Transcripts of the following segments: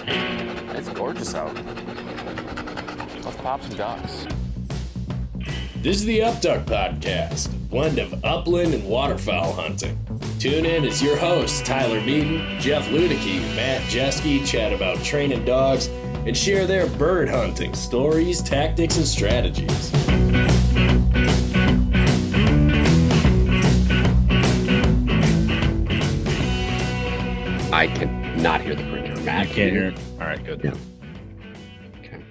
It's gorgeous out. Let's pop some ducks. This is the Upduck Podcast, a blend of upland and waterfowl hunting. Tune in as your hosts, Tyler Meaden, Jeff Ludicky, Matt Jeske, chat about training dogs and share their bird hunting stories, tactics, and strategies. I cannot hear the printer. Matt, you can't hear it? All right, good. Yeah. Okay.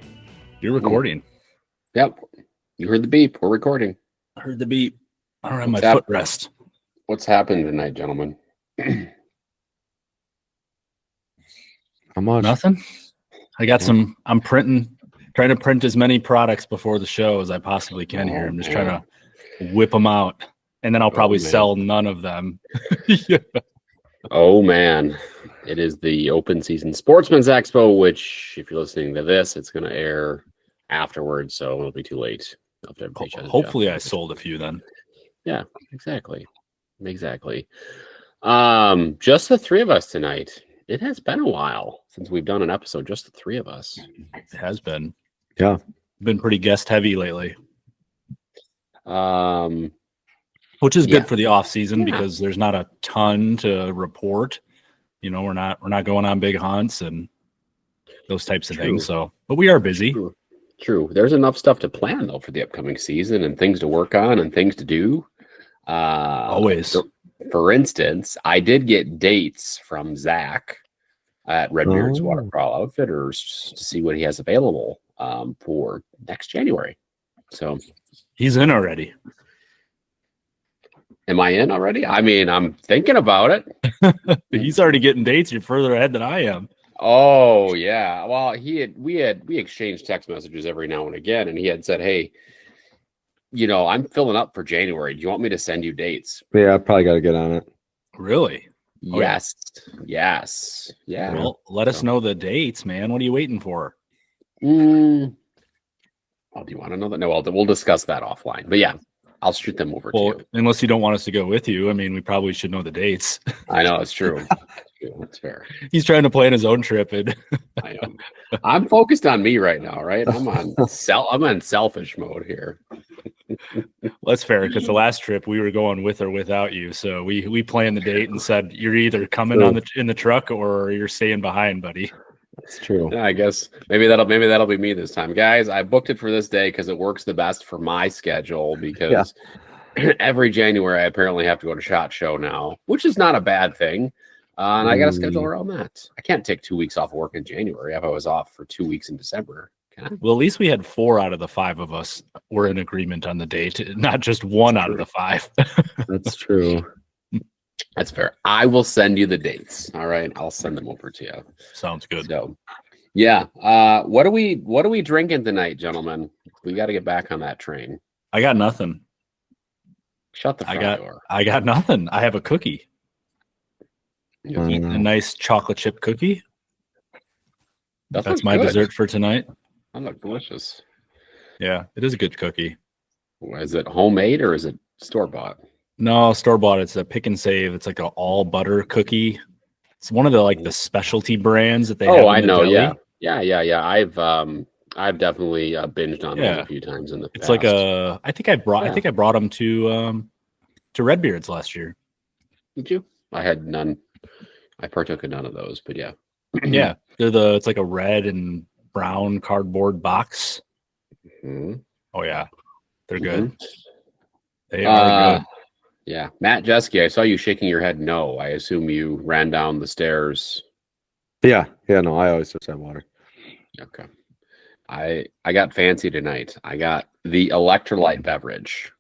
You're recording. Yep. You heard the beep. We're recording. I heard the beep. I don't have my footrest. What's happened tonight, gentlemen? How much? Nothing. I got some. I'm trying to print as many products before the show as I possibly can here. I'm just trying to whip them out, and then I'll probably sell none of them. Yeah. Oh, man. It is the Open Season Sportsman's Expo, which, if you're listening to this, it's going to air afterwards, so it'll be too late. Hopefully I sold a few then. Yeah, exactly. Just the three of us tonight. It has been a while since we've done an episode, just the three of us. It has been. Yeah. Been pretty guest heavy lately. Which is good for the off season because there's not a ton to report. You know, we're not going on big hunts and those types of things. So, but we are busy. True. There's enough stuff to plan though for the upcoming season and things to work on and things to do. Always. For instance, I did get dates from Zach at Redbeard's Waterfowl Outfitters to see what he has available for next January. So he's in already. Am I in already? I mean, I'm thinking about it. He's already getting dates. You're further ahead than I am. Oh yeah. Well, we exchanged text messages every now and again, and he had said, "Hey, you know, I'm filling up for January. Do you want me to send you dates?" Yeah, I probably got to get on it. Really? Yes. Yes. Yeah. Well, let us know the dates, man. What are you waiting for? Oh, do you want to know that? No, we'll discuss that offline. But yeah, I'll shoot them over to you. Unless you don't want us to go with you. I mean, we probably should know the dates. I know, it's true. That's fair. He's trying to plan his own trip. And I am. I'm focused on me right now, right? I'm on selfish mode here. Well, that's fair because the last trip we were going with or without you. So we planned the date and said you're either coming in the truck or you're staying behind, buddy. That's true. Yeah, I guess maybe that'll be me this time, guys. I booked it for this day because it works the best for my schedule. Because every January I apparently have to go to SHOT Show now, which is not a bad thing. And I got to schedule around that. I can't take 2 weeks off of work in January if I was off for 2 weeks in December. Can I? Well, at least we had 4 out of the 5 of us were in agreement on the date, not just 1 out of the 5. That's true. That's fair. I will send you the dates. All right, I'll send them over to you. Sounds good. So, yeah. What are we drinking tonight, gentlemen? We got to get back on that train. I got nothing. Shut the front door. I got nothing. I have a cookie. Eating a nice chocolate chip cookie. That's my dessert for tonight. That looks delicious. Yeah, it is a good cookie. Is it homemade or is it store-bought? No, store-bought. It's a pick and save. It's like an all butter cookie. It's one of the specialty brands that they have. Oh, I know. Deli. Yeah. I've definitely binged on those a few times in the past. It's like I think I brought them to Redbeard's last year. Did you? I had none. I partook in none of those, but yeah. Yeah, it's like a red and brown cardboard box. Mm-hmm. Oh yeah, they're good. They are good. Yeah, Matt Jeske, I saw you shaking your head. No, I assume you ran down the stairs. Yeah. No, I always just have water. Okay. I got fancy tonight. I got the electrolyte beverage.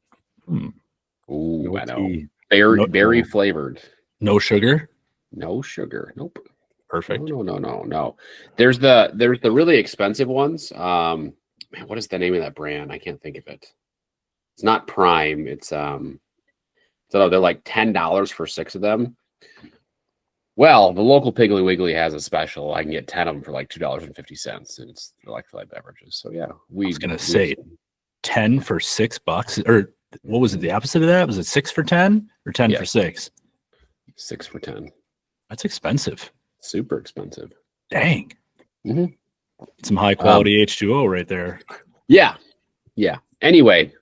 Ooh, No I know. tea. Berry flavored. No sugar. No sugar. Nope. Perfect. No. There's the really expensive ones. Man, what is the name of that brand? I can't think of it. It's not Prime. It's so they're like $10 for 6 of them. Well, the local Piggly Wiggly has a special. I can get 10 of them for like $2.50, and it's electrolyte beverages. So yeah, I was gonna say 10 for $6, or what was it? The opposite of that? Was it 6 for 10 or 10 for 6? 6 for 10. That's expensive. Super expensive. Dang. Some high quality H2O right there. Yeah. Anyway,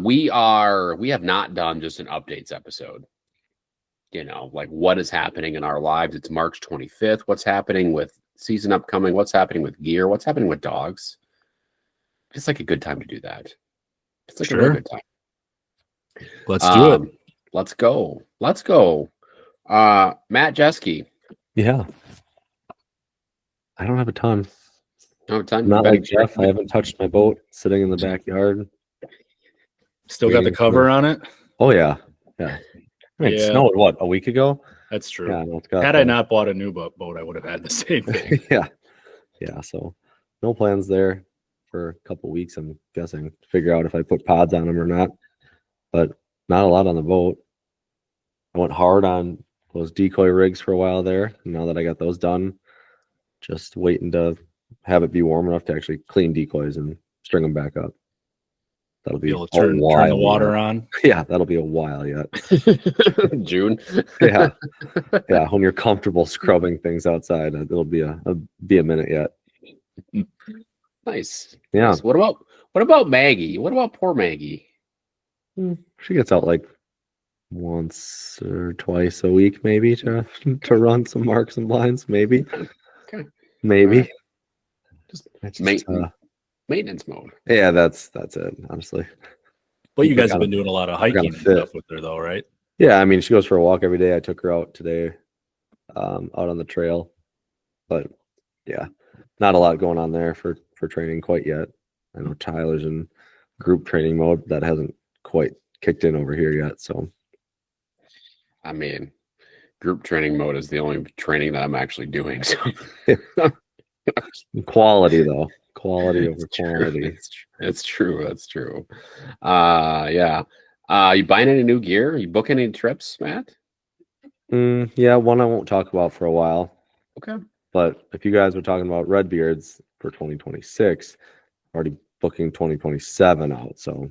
we have not done just an updates episode. You know, like what is happening in our lives. It's March 25th. What's happening with season upcoming? What's happening with gear? What's happening with dogs? It's like a good time to do that. It's like a real good time. Let's do it. Let's go. Matt Jeske. Yeah. I don't have a ton. Time. Not like Jeff. I haven't touched my boat sitting in the backyard. Still got the cover on it? Oh, yeah. Yeah. I mean, it snowed, what, a week ago? That's true. Yeah, no, it's got Had I not bought a new boat, I would have had the same thing. Yeah. So no plans there for a couple weeks, I'm guessing, to figure out if I put pods on them or not. But not a lot on the boat. I went hard on those decoy rigs for a while there. Now that I got those done, just waiting to have it be warm enough to actually clean decoys and string them back up. That'll be turn the water on. Yeah, that'll be a while yet. June. Yeah. When you're comfortable scrubbing things outside, it'll be a minute yet. Nice. Yeah. Nice. What about Maggie? What about poor Maggie? She gets out like once or twice a week, maybe to run some marks and blinds. Maybe. Okay. Maybe. Right. Just maintenance mode. Yeah, that's it, honestly. But you guys have been doing a lot of hiking and stuff with her, though, right? Yeah, I mean, she goes for a walk every day. I took her out today, out on the trail. But yeah, not a lot going on there for training quite yet. I know Tyler's in group training mode. That hasn't quite kicked in over here yet. So, I mean, group training mode is the only training that I'm actually doing. So. Quality though. Quality over quality. That's true. Yeah. You buying any new gear? You booking any trips, Matt? Yeah, one I won't talk about for a while. Okay. But if you guys were talking about Redbeards for 2026, already booking 2027 out, so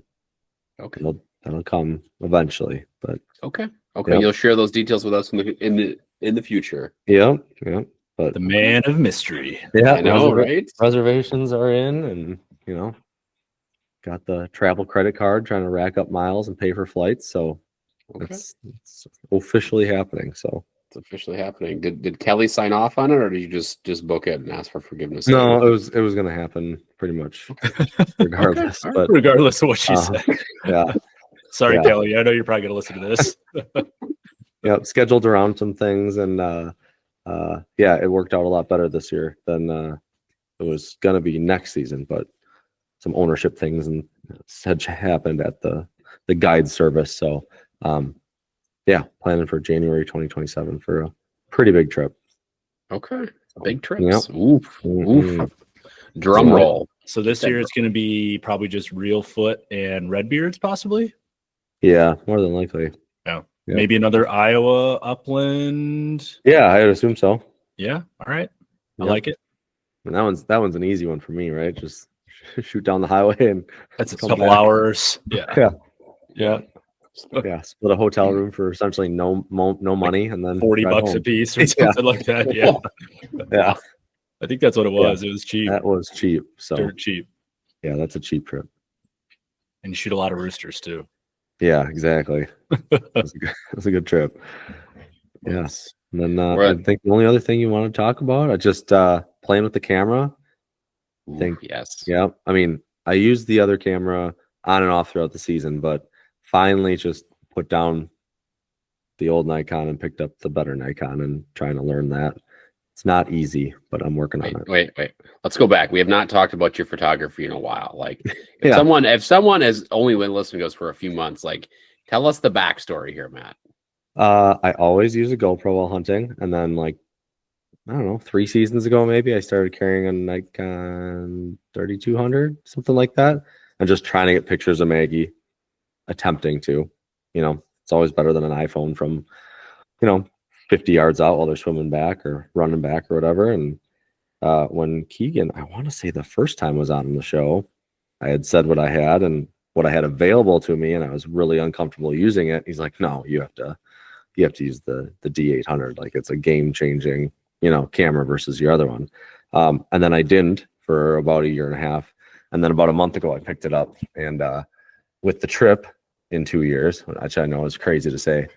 okay, that'll come eventually. But okay, you'll share those details with us in the future. Yeah. But the man of mystery. Yeah, I know, right? Reservations are in, and got the travel credit card, trying to rack up miles and pay for flights. So it's officially happening. So it's officially happening. Did Kelly sign off on it, or did you just book it and ask for forgiveness? No, it was going to happen pretty much regardless. Okay. But regardless of what she said. Yeah. Sorry, Kelly. I know you're probably going to listen to this. Yeah, scheduled around some things, and it worked out a lot better this year than it was going to be next season. But some ownership things and had happened at the guide service. So, planning for January 2027 for a pretty big trip. Okay, big trips. Yep. Oof. Drum roll. So this year it's going to be probably just real foot and Redbeards, possibly. Yeah, more than likely. Yeah. Maybe another Iowa upland. Yeah, I would assume so. Yeah. All right. I like it. And that one's an easy one for me, right? Just shoot down the highway and that's a couple hours. Yeah. Split a hotel room for essentially no money, and then $40 a piece or something like that. Yeah. I think that's what it was. It was cheap. That was cheap. So dirt cheap. Yeah, that's a cheap trip. And you shoot a lot of roosters too. Yeah, exactly. That's a good trip. Yes. And then I think the only other thing you want to talk about, I just playing with the camera. Yes. Yeah. I mean, I used the other camera on and off throughout the season, but finally just put down the old Nikon and picked up the better Nikon and trying to learn that. It's not easy, but I'm working on it. Wait. Let's go back. We have not talked about your photography in a while. Like if someone has only been listening to us for a few months, like tell us the backstory here, Matt. I always use a GoPro while hunting, and then I don't know, 3 seasons ago maybe I started carrying a Nikon 3200, something like that, and just trying to get pictures of Maggie, attempting to, it's always better than an iPhone from, 50 yards out while they're swimming back or running back or whatever. And when Keegan, I want to say the first time was on the show, I had said what I had and what I had available to me, and I was really uncomfortable using it. He's like, no, you have to use the D800. Like, it's a game changing, camera versus your other one. And then I didn't for about a year and a half. And then about a month ago, I picked it up. And with the trip in 2 years, which I know is crazy to say,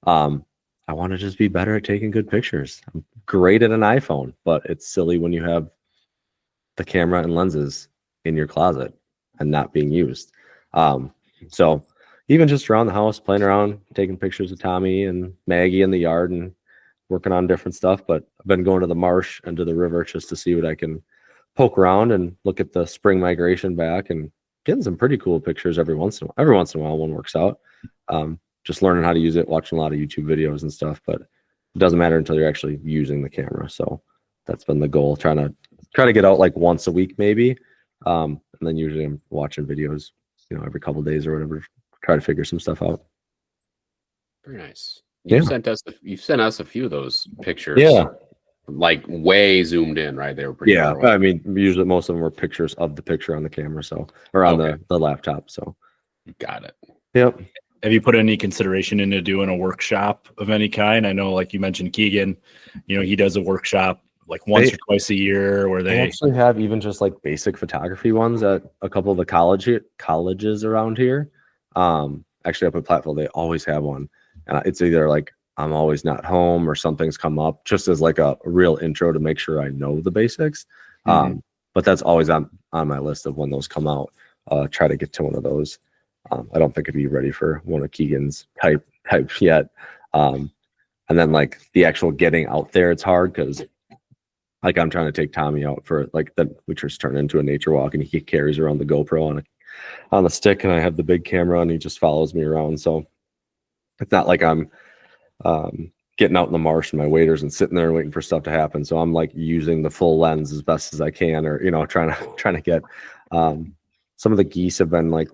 I want to just be better at taking good pictures. I'm great at an iPhone, but it's silly when you have the camera and lenses in your closet and not being used. So even just around the house, playing around, taking pictures of Tommy and Maggie in the yard and working on different stuff. But I've been going to the marsh and to the river just to see what I can poke around and look at the spring migration back and getting some pretty cool pictures every once in a while. One works out. Just learning how to use it, watching a lot of YouTube videos and stuff, but it doesn't matter until you're actually using the camera. So that's been the goal, try to get out like once a week maybe. And then usually I'm watching videos, every couple of days or whatever, try to figure some stuff out. Very nice. You've sent us a few of those pictures. Yeah. Like way zoomed in, right? They were pretty far away. I mean, usually most of them were pictures of the picture on the camera, or on the laptop. So got it. Yep. Have you put any consideration into doing a workshop of any kind? I know, like you mentioned, Keegan, he does a workop like once or twice a year where they actually have even just like basic photography ones at a couple of the colleges around here. Actually up at Platteville, they always have one. And it's either like I'm always not home or something's come up, just as like a real intro to make sure I know the basics. But that's always on my list of when those come out. Try to get to one of those. I don't think I'd be ready for one of Keegan's type yet. And then like the actual getting out there, it's hard because like I'm trying to take Tommy out for like we just turned into a nature walk, and he carries around the GoPro on the stick, and I have the big camera, and he just follows me around. So it's not like I'm getting out in the marsh and my waders and sitting there waiting for stuff to happen. So I'm like using the full lens as best as I can, or trying to get some of the geese have been like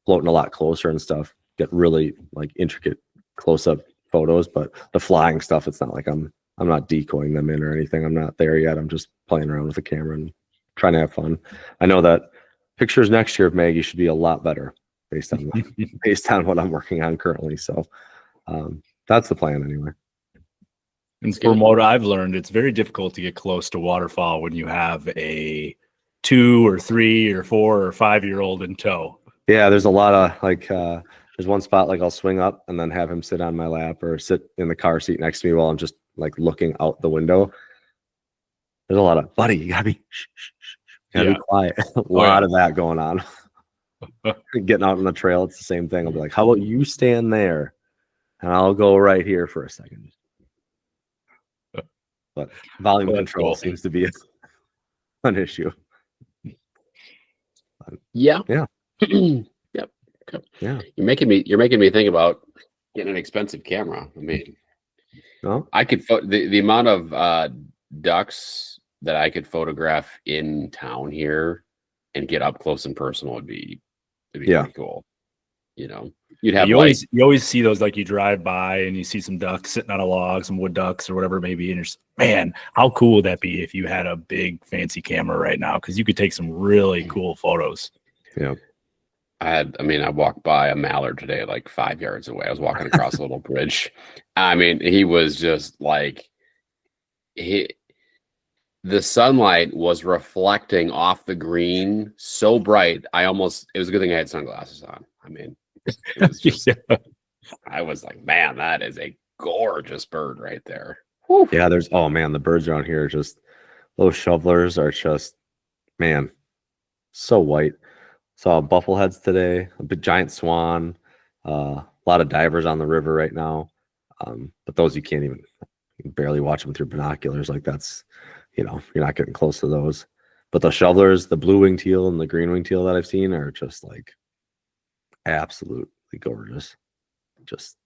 floating a lot closer and stuff, get really like intricate close-up photos. But the flying stuff, it's not like I'm not decoying them in or anything. I'm not there yet. I'm just playing around with the camera and trying to have fun. I know that pictures next year of Maggie should be a lot better based on what I'm working on currently. So that's the plan anyway. And from what I've learned, it's very difficult to get close to waterfowl when you have a 2 or 3 or 4 or 5-year-old in tow. Yeah, there's a lot of like there's one spot like I'll swing up and then have him sit on my lap or sit in the car seat next to me while I'm just like looking out the window. There's a lot of, buddy, you gotta be be quiet. A lot of that going on. Getting out on the trail, it's the same thing. I'll be like, how about you stand there and I'll go right here for a second. But volume control seems to be an issue. Yeah. Yeah. Yep. Okay. Yeah. You're making me think about getting an expensive camera. I mean, I could the amount of ducks that I could photograph in town here and get up close and personal would be pretty cool. You'd have you always see those, like you drive by and you see some ducks sitting on a log, some wood ducks or whatever it may be, and you're just, man, how cool would that be if you had a big fancy camera right now? Because you could take some really cool photos. Yeah. I walked by a mallard today, like 5 yards away. I was walking across a little bridge. I mean, he was just like, the sunlight was reflecting off the green so bright. It was a good thing I had sunglasses on. I mean, it was just, I was like, man, that is a gorgeous bird right there. Whew. Yeah, the birds around here are just, those shovelers are just, man, so white. Saw buffleheads today, a big giant swan, a lot of divers on the river right now. But those you can barely watch them through binoculars. Like that's, you're not getting close to those. But the shovelers, the blue wing teal and the green wing teal that I've seen are just like absolutely gorgeous. Just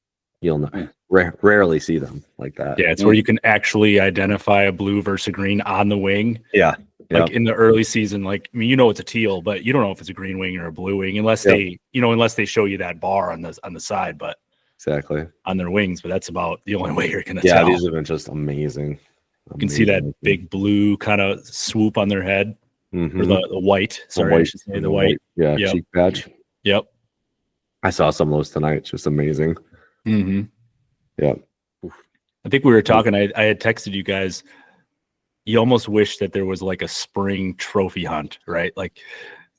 rarely see them like that. Yeah, it's where you can actually identify a blue versus a green on the wing. Yeah. Like in the early season, like, I mean, it's a teal, but you don't know if it's a green wing or a blue wing unless they show you that bar on the side, but exactly on their wings. But that's about the only way you're going to tell. tell. These have been just amazing. You can see that big blue kind of swoop on their head, or the white. Sorry, I should say the white. Yeah, cheek patch. Yep. I saw some of those tonight. It's just amazing. Mm-hmm. Yeah. I think we were talking. I had texted you guys. you almost wish that there was like a spring trophy hunt, right? Like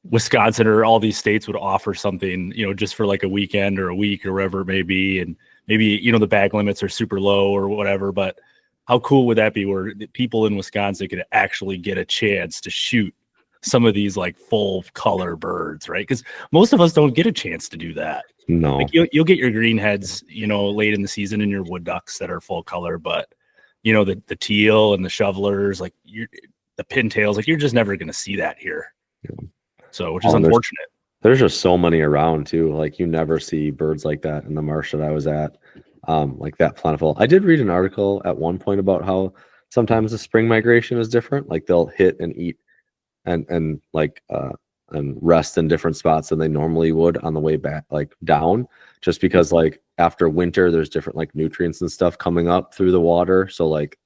Wisconsin or all these states would offer something, just for like a weekend or a week or wherever it may be. And maybe, the bag limits are super low or whatever, but how cool would that be where the people in Wisconsin could actually get a chance to shoot some of these like full color birds, right? Because most of us don't get a chance to do that. No. Like you'll get your greenheads, late in the season and your wood ducks that are full color, but the teal and the shovelers, like the pintails, like you're just never going to see that here. Yeah. So, which is unfortunate. There's just so many around too. Like you never see birds like that in the marsh that I was at. Like that plentiful. I did read an article at one point about how sometimes the spring migration is different. Like they'll hit and eat and rest in different spots than they normally would on the way back, like down, just because like after winter there's different like nutrients and stuff coming up through the water. So like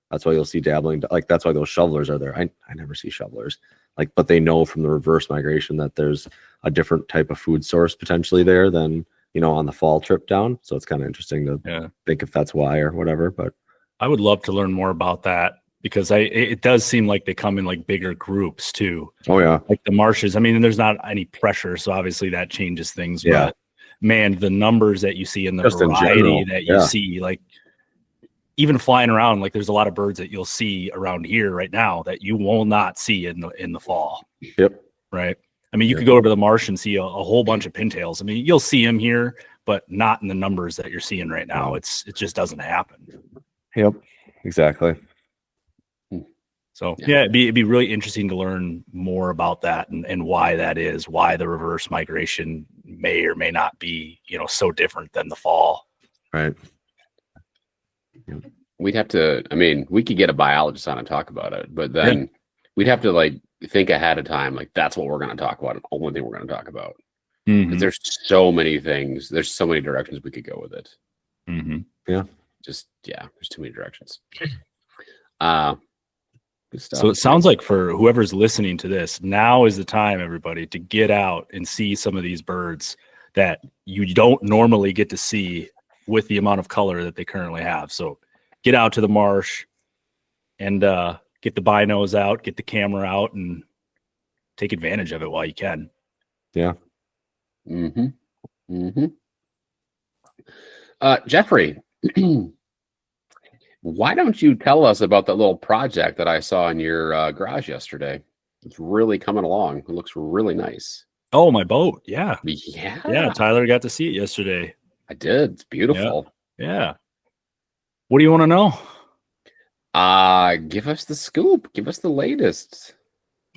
that's why you'll see dabbling, like that's why those shovelers are there. I never see shovelers, like, but they know from the reverse migration that there's a different type of food source potentially there than on the fall trip down. So it's kind of interesting to think if that's why or whatever. But I would love to learn more about that, because it does seem like they come in like bigger groups too. Oh yeah. Like the marshes. I mean, there's not any pressure, so obviously that changes things. Yeah. But man, the numbers that you see and the Just in variety general, that you see, like even flying around, like there's a lot of birds that you'll see around here right now that you will not see in the fall. Yep. Right. I mean, you could go to the marsh and see a whole bunch of pintails. I mean, you'll see them here, but not in the numbers that you're seeing right now. It just doesn't happen. Yep. Exactly. So yeah, it'd be really interesting to learn more about that and why that is, why the reverse migration may or may not be, so different than the fall. Right. We'd have to, I mean, we could get a biologist on and talk about it, but then we'd have to like think ahead of time, like that's what we're going to talk about. And only thing we're going to talk about. Because there's so many things, there's so many directions we could go with it. Yeah. There's too many directions. Good stuff. So it sounds like for whoever's listening to this, now is the time, everybody, to get out and see some of these birds that you don't normally get to see with the amount of color that they currently have. So get out to the marsh and get the binos out, get the camera out, and take advantage of it while you can. Yeah. Jeffrey, why don't you tell us about that little project that I saw in your garage yesterday? It's really coming along. It looks really nice. Oh, my boat. Yeah. Yeah. Tyler got to see it yesterday. I did. It's beautiful. Yeah. What do you want to know? Give us the scoop. Give us the latest.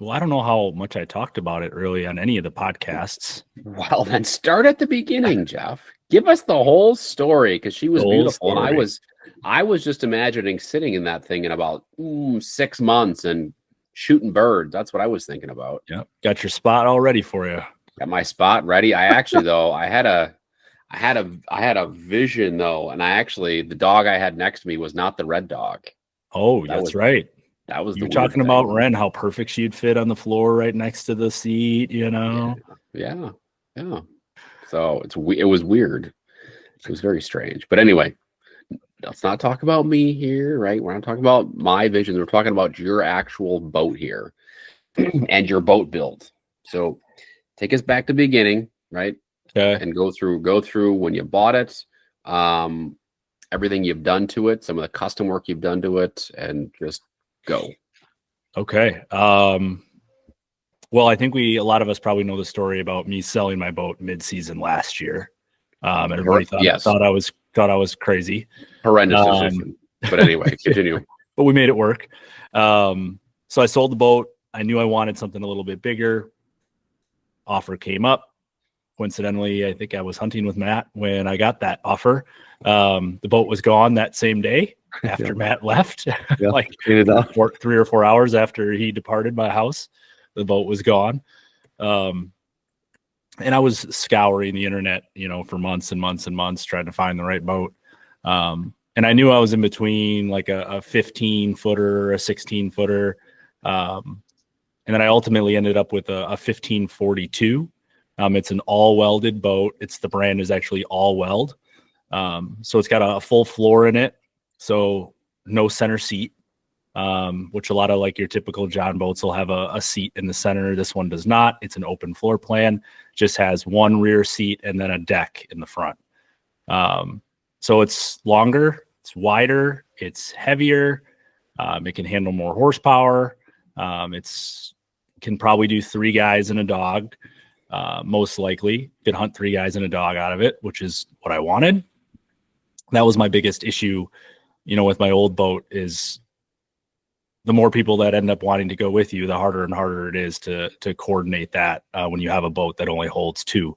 Well, I don't know how much I talked about it early on any of the podcasts. Well, then start at the beginning, Jeff. Give us the whole story, because she was beautiful. And I was just imagining sitting in that thing in about 6 months and shooting birds. That's what I was thinking about. Yep. Got your spot all ready for you. Got my spot ready. I actually though, I had a vision though, and the dog I had next to me was not the red dog. Oh, that's right. That was you were talking about Ren, how perfect she'd fit on the floor right next to the seat, Yeah. So it was weird. It was very strange. But anyway, let's not talk about me here, right? We're not talking about my vision. We're talking about your actual boat here and your boat build. So take us back to the beginning, right? Okay. And go through when you bought it, everything you've done to it, some of the custom work you've done to it, and just go. Okay. Well, I think a lot of us probably know the story about me selling my boat mid-season last year. And everybody thought I was crazy. Horrendous decision. But anyway, continue. But we made it work. So I sold the boat. I knew I wanted something a little bit bigger. Offer came up. Coincidentally, I think I was hunting with Matt when I got that offer. The boat was gone that same day after Matt left, like 3 or 4 hours after he departed my house. The boat was gone. And I was scouring the internet, for months and months and months trying to find the right boat. And I knew I was in between like a 15-footer, a 16-footer. And then I ultimately ended up with a 1542. It's an all-welded boat. The brand is actually All-Weld. So it's got a full floor in it. So no center seat. which a lot of like your typical John boats will have a seat in the center. This one does not. It's an open floor plan, just has one rear seat and then a deck in the front. So it's longer, it's wider, it's heavier. It can handle more horsepower. It's can probably do 3 guys and a dog. Most likely could hunt 3 guys and a dog out of it, which is what I wanted. That was my biggest issue, with my old boat is the more people that end up wanting to go with you, the harder and harder it is to coordinate that when you have a boat that only holds 2,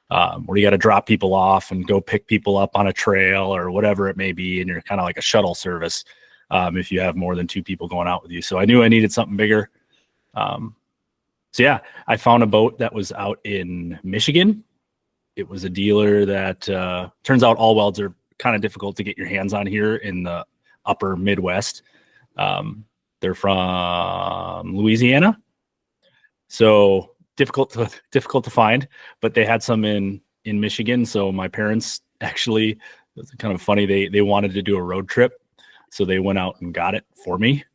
where you got to drop people off and go pick people up on a trail or whatever it may be. And you're kind of like a shuttle service if you have more than 2 people going out with you. So I knew I needed something bigger. So yeah, I found a boat that was out in Michigan. It was a dealer that turns out All-Welds are kind of difficult to get your hands on here in the upper Midwest. They're from Louisiana, so difficult to find, but they had some in Michigan. So my parents actually, it's kind of funny, they wanted to do a road trip, so they went out and got it for me.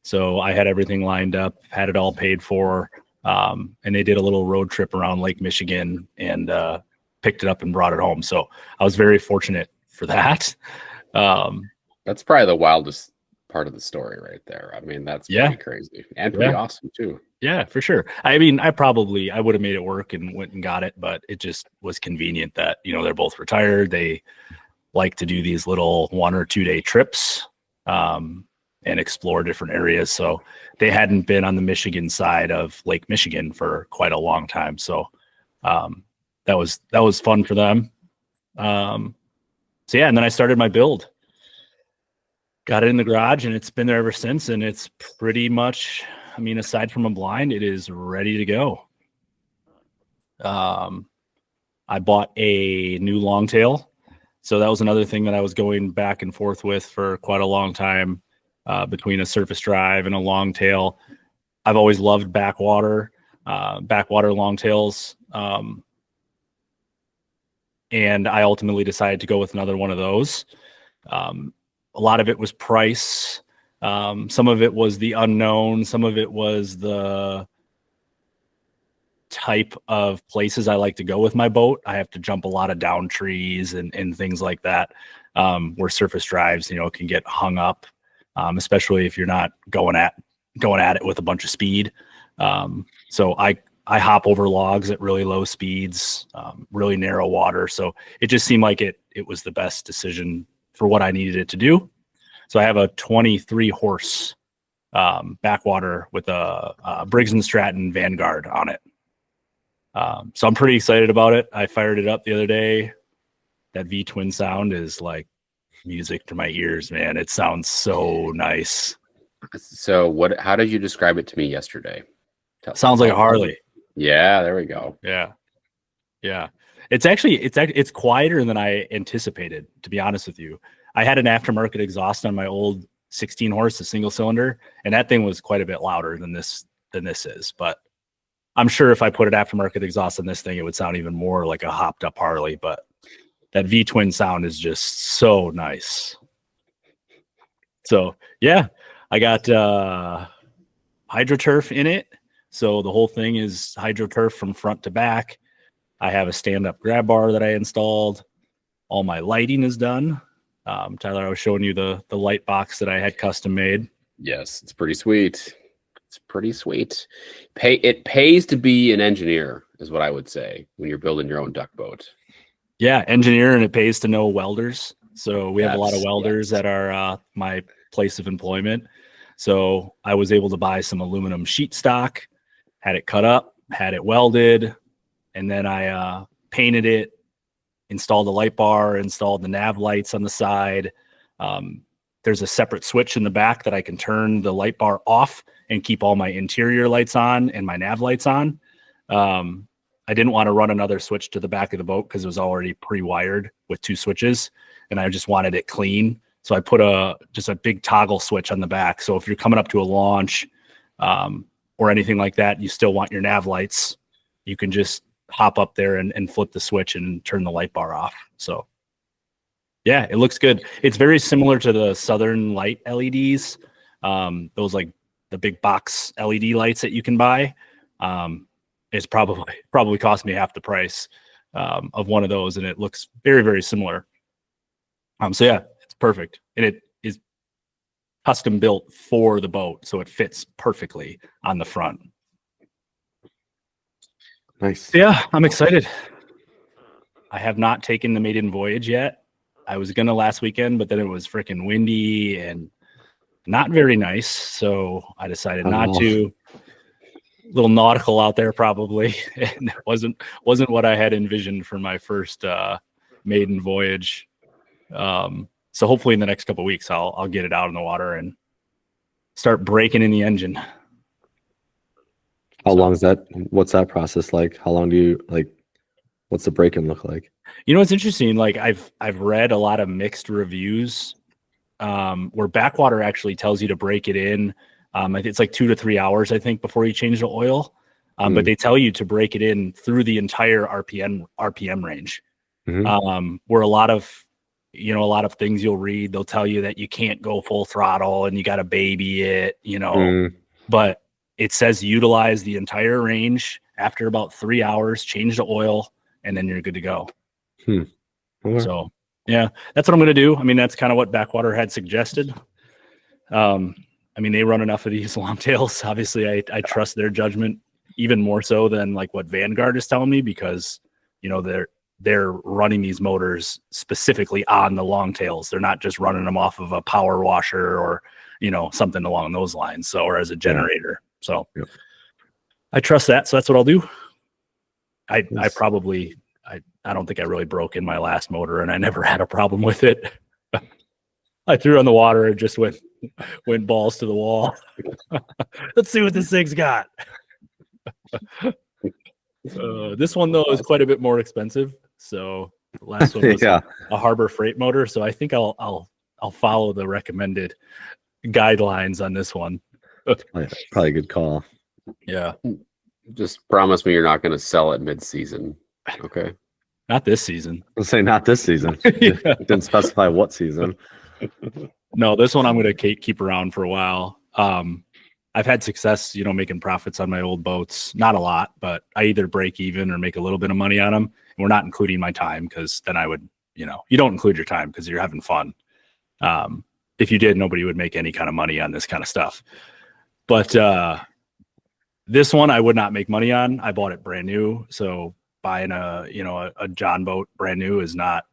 So I had everything lined up, had it all paid for. And they did a little road trip around Lake Michigan and picked it up and brought it home. So I was very fortunate for that. That's probably the wildest part of the story right there. I mean, that's pretty crazy and pretty awesome too. Yeah, for sure. I mean, I would have made it work and went and got it, but it just was convenient that, they're both retired. They like to do these little 1 or 2 day trips. And explore different areas. So they hadn't been on the Michigan side of Lake Michigan for quite a long time. So that was fun for them. So yeah, and then I started my build. Got it in the garage and it's been there ever since. And it's pretty much, aside from a blind, it is ready to go. I bought a new longtail. So that was another thing that I was going back and forth with for quite a long time. Between a surface drive and a longtail. I've always loved backwater longtails. And I ultimately decided to go with another one of those. A lot of it was price. Some of it was the unknown. Some of it was the type of places I like to go with my boat. I have to jump a lot of down trees and things like that, where surface drives, can get hung up. Especially if you're not going at it with a bunch of speed. So I hop over logs at really low speeds, really narrow water. So it just seemed like it was the best decision for what I needed it to do. So I have a 23 horse backwater with a Briggs & Stratton Vanguard on it. So I'm pretty excited about it. I fired it up the other day. That V-twin sound is like music to my ears, man. It sounds so nice. So how did you describe it to me yesterday? Sounds like a Harley. Yeah, there we go. Yeah. It's quieter than I anticipated, to be honest with you. I had an aftermarket exhaust on my old 16 horse, a single cylinder, and that thing was quite a bit louder than this is. But I'm sure if I put an aftermarket exhaust on this thing, it would sound even more like a hopped up Harley. But that V-twin sound is just so nice. So yeah, I got HydroTurf in it. So the whole thing is HydroTurf from front to back. I have a stand-up grab bar that I installed. All my lighting is done. Tyler, I was showing you the light box that I had custom made. Yes, it's pretty sweet. It pays to be an engineer, is what I would say, when you're building your own duck boat. Yeah, engineer, and it pays to know welders. So we have a lot of welders at our my place of employment. So I was able to buy some aluminum sheet stock, had it cut up, had it welded, and then I painted it, installed the light bar, installed the nav lights on the side. There's a separate switch in the back that I can turn the light bar off and keep all my interior lights on and my nav lights on. I didn't want to run another switch to the back of the boat because it was already pre-wired with 2 switches, and I just wanted it clean. So I put just a big toggle switch on the back. So if you're coming up to a launch or anything like that, you still want your nav lights, you can just hop up there and flip the switch and turn the light bar off. So yeah, it looks good. It's very similar to the Southern Light LEDs. those like the big box LED lights that you can buy. It's probably cost me half the price of one of those, and it looks very, very similar. So yeah, it's perfect, and it is custom built for the boat, so it fits perfectly on the front. Nice. Yeah, I'm excited. I have not taken the maiden voyage yet. I was gonna last weekend, but then it was freaking windy and not very nice, so I decided not to. Little nautical out there probably, and it wasn't what I had envisioned for my first maiden voyage. So hopefully in the next couple of weeks I'll get it out in the water and start breaking in the engine. How long is that? What's that process like? How long do you like? What's the break-in look like? You know, it's interesting. Like I've read a lot of mixed reviews where backwater actually tells you to break it in. I think it's like 2 to 3 hours, I think, before you change the oil. But they tell you to break it in through the entire RPM range. Where a lot of things you'll read, they'll tell you that you can't go full throttle and you got to baby it, but it says utilize the entire range after about 3 hours, change the oil, and then you're good to go. Okay. So yeah, that's what I'm going to do. I mean, that's kind of what Backwater had suggested. I mean, they run enough of these longtails. Obviously, I trust their judgment even more so than like what Vanguard is telling me, because they're running these motors specifically on the longtails. They're not just running them off of a power washer or something along those lines. So, or as a generator. So I trust that. So that's what I'll do. I don't think I really broke in my last motor, and I never had a problem with it. I threw it on the water and just went balls to the wall. Let's see what this thing's got. This one though is quite a bit more expensive. So the last one was a Harbor Freight motor. So I think I'll follow the recommended guidelines on this one. Probably a good call. Yeah. Just promise me you're not going to sell it mid-season. Okay. Not this season. I'll say not this season. Didn't specify what season. No, this one I'm going to keep around for a while. I've had success, making profits on my old boats. Not a lot, but I either break even or make a little bit of money on them. And we're not including my time, because then I would, you don't include your time because you're having fun. If you did, nobody would make any kind of money on this kind of stuff. But this one I would not make money on. I bought it brand new, so buying a John boat brand new is not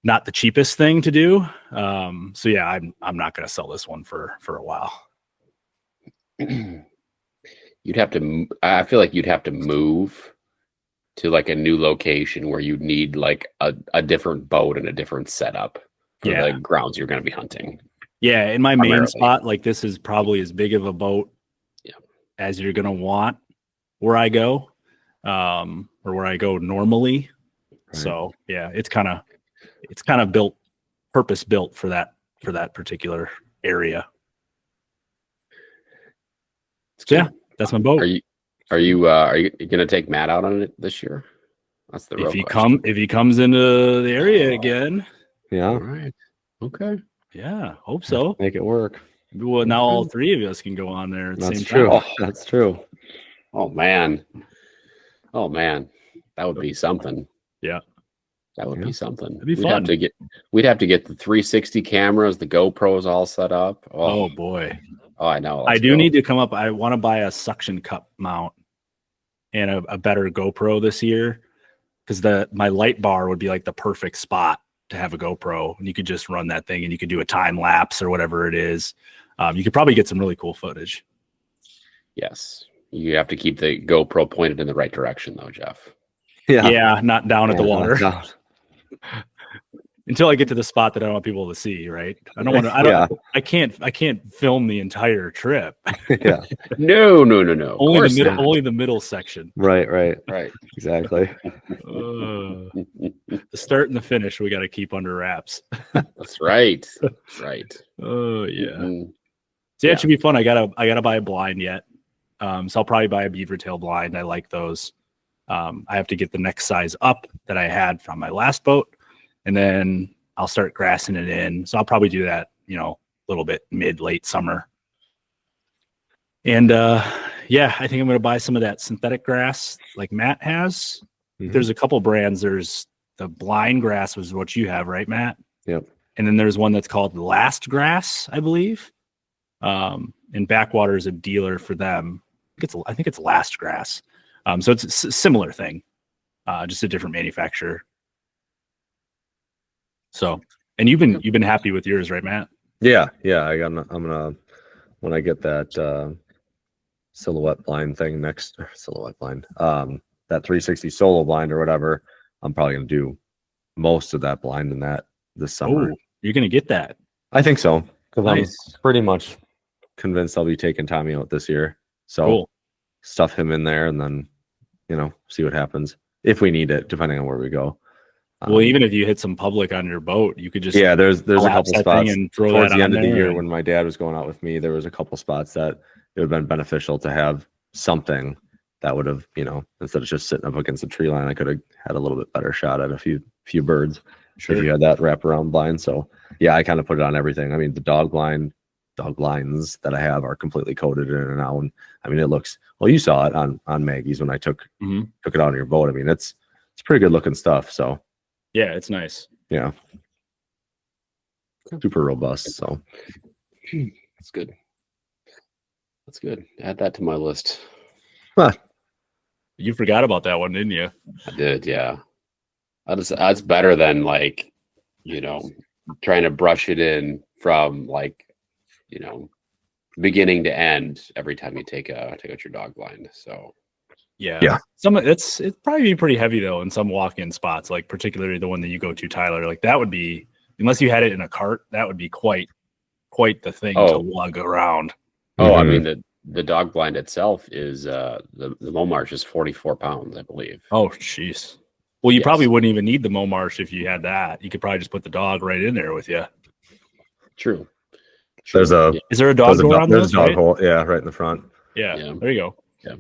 the cheapest thing to do. So yeah, I'm not going to sell this one for a while. You'd have to. I feel like you'd have to move to like a new location where you'd need like a different boat and a different setup for the grounds you're going to be hunting. Yeah, in my main spot, like this is probably as big of a boat as you're going to want where I go, or where I go normally. Right. So yeah, it's kind of built, purpose built for that particular area. So yeah, that's my boat. Are you going to take Matt out on it this year? That's the real question. If he comes into the area again. Yeah. All right. Okay. Yeah, hope so. Make it work. Well, now all three of us can go on there at the same true. time. That's true. Oh man. That would be something. Yeah. That would be something. It'd be fun. We'd have to get the 360 cameras, the GoPros all set up. Oh boy. Oh, I know. I do need to come up. I want to buy a suction cup mount and a better GoPro this year, because my light bar would be like the perfect spot to have a GoPro, and you could just run that thing and you could do a time lapse or whatever it is. You could probably get some really cool footage. Yes. You have to keep the GoPro pointed in the right direction though, Jeff. Yeah, not down at the water. Until I get to the spot that I don't want people to see, right? I don't want to. I can't film the entire trip. Yeah. No. Only the middle section. Right. Exactly. The start and the finish we got to keep under wraps. That's right. Oh yeah. See, it should be fun. I gotta buy a blind yet. So I'll probably buy a beaver tail blind. I like those. I have to get the next size up that I had from my last boat, and then I'll start grassing it in. So I'll probably do that, little bit late summer. And yeah, I think I'm going to buy some of that synthetic grass like Matt has. Mhm. There's a couple brands. There's the blind grass was what you have, right, Matt? Yep. And then there's one that's called Last Grass, I believe. And Backwater is a dealer for them. I think it's Last Grass. So it's a similar thing, just a different manufacturer. So, and you've been happy with yours, right, Matt? Yeah. I'm gonna when I get that silhouette blind thing next, silhouette blind, that 360 solo blind or whatever. I'm probably gonna do most of that blind in that this summer. Oh, you're gonna get that. I think so, because Nice. I'm pretty much convinced I'll be taking Tommy out this year. So Cool. stuff him in there and then, see what happens if we need it, depending on where we go. Well, even if you hit some public on your boat, you could just there's a collapse couple that spots thing and throw towards that the on end of the there year and- when my dad was going out with me. There was a couple spots that it would have been beneficial to have something that would have, instead of just sitting up against a tree line, I could have had a little bit better shot at a few birds if you had that wraparound blind. So yeah, I kind of put it on everything. I mean, the dog blinds that I have are completely coated in and out. And I mean, it looks, well, you saw it on Maggie's when I took it out on your boat. I mean, it's pretty good looking stuff. So Yeah, it's nice. yeah, super robust. So That's good. That's good. Add that to my list. You forgot about that one, didn't you? I did, yeah. That's better than trying to brush it in from beginning to end every time you take out your dog blind. So Yeah. It's probably be pretty heavy though in some walk-in spots, like particularly the one that you go to, Tyler. Like that would be, unless you had it in a cart, that would be quite the thing to lug around. I mean the dog blind itself is the Momarsh is 44 pounds, I believe. Oh, jeez. Well, you probably wouldn't even need the Momarsh if you had that. You could probably just put the dog right in there with you. True. Is there a dog door on there's this? a dog Right? hole, yeah, right in the front. Yeah. There you go. Yeah.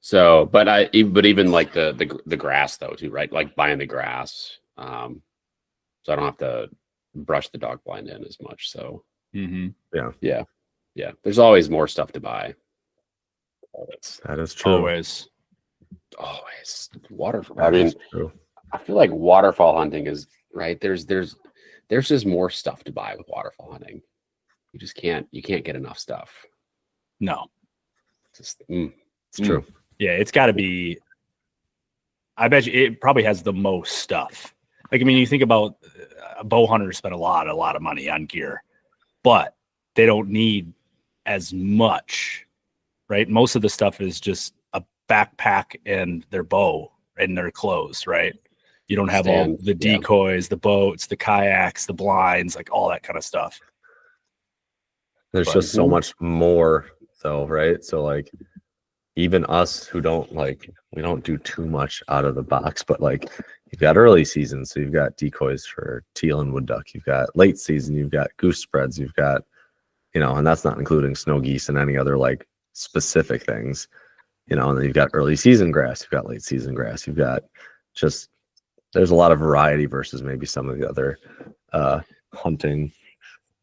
So, but even like the grass though too, right? Like buying the grass, so I don't have to brush the dog blind in as much. So, yeah. There's always more stuff to buy. That is true. Always. Waterfowl. I mean, I feel like waterfowl hunting is right. There's just more stuff to buy with waterfowl hunting. You can't get enough stuff. No. Just, It's true. Yeah, it's got to be. I bet you it probably has the most stuff. Like, I mean, you think about bow hunters spend a lot of money on gear, but they don't need as much, right? Most of the stuff is just a backpack and their bow and their clothes, right? You don't have all the decoys, the boats, the kayaks, the blinds, like all that kind of stuff. There's just so much more though, right? So like even us who don't we don't do too much out of the box, but like you've got early season, so you've got decoys for teal and wood duck, you've got late season, you've got goose spreads, you've got, and that's not including snow geese and any other like specific things, and then you've got early season grass, you've got late season grass, you've got just, there's a lot of variety versus maybe some of the other hunting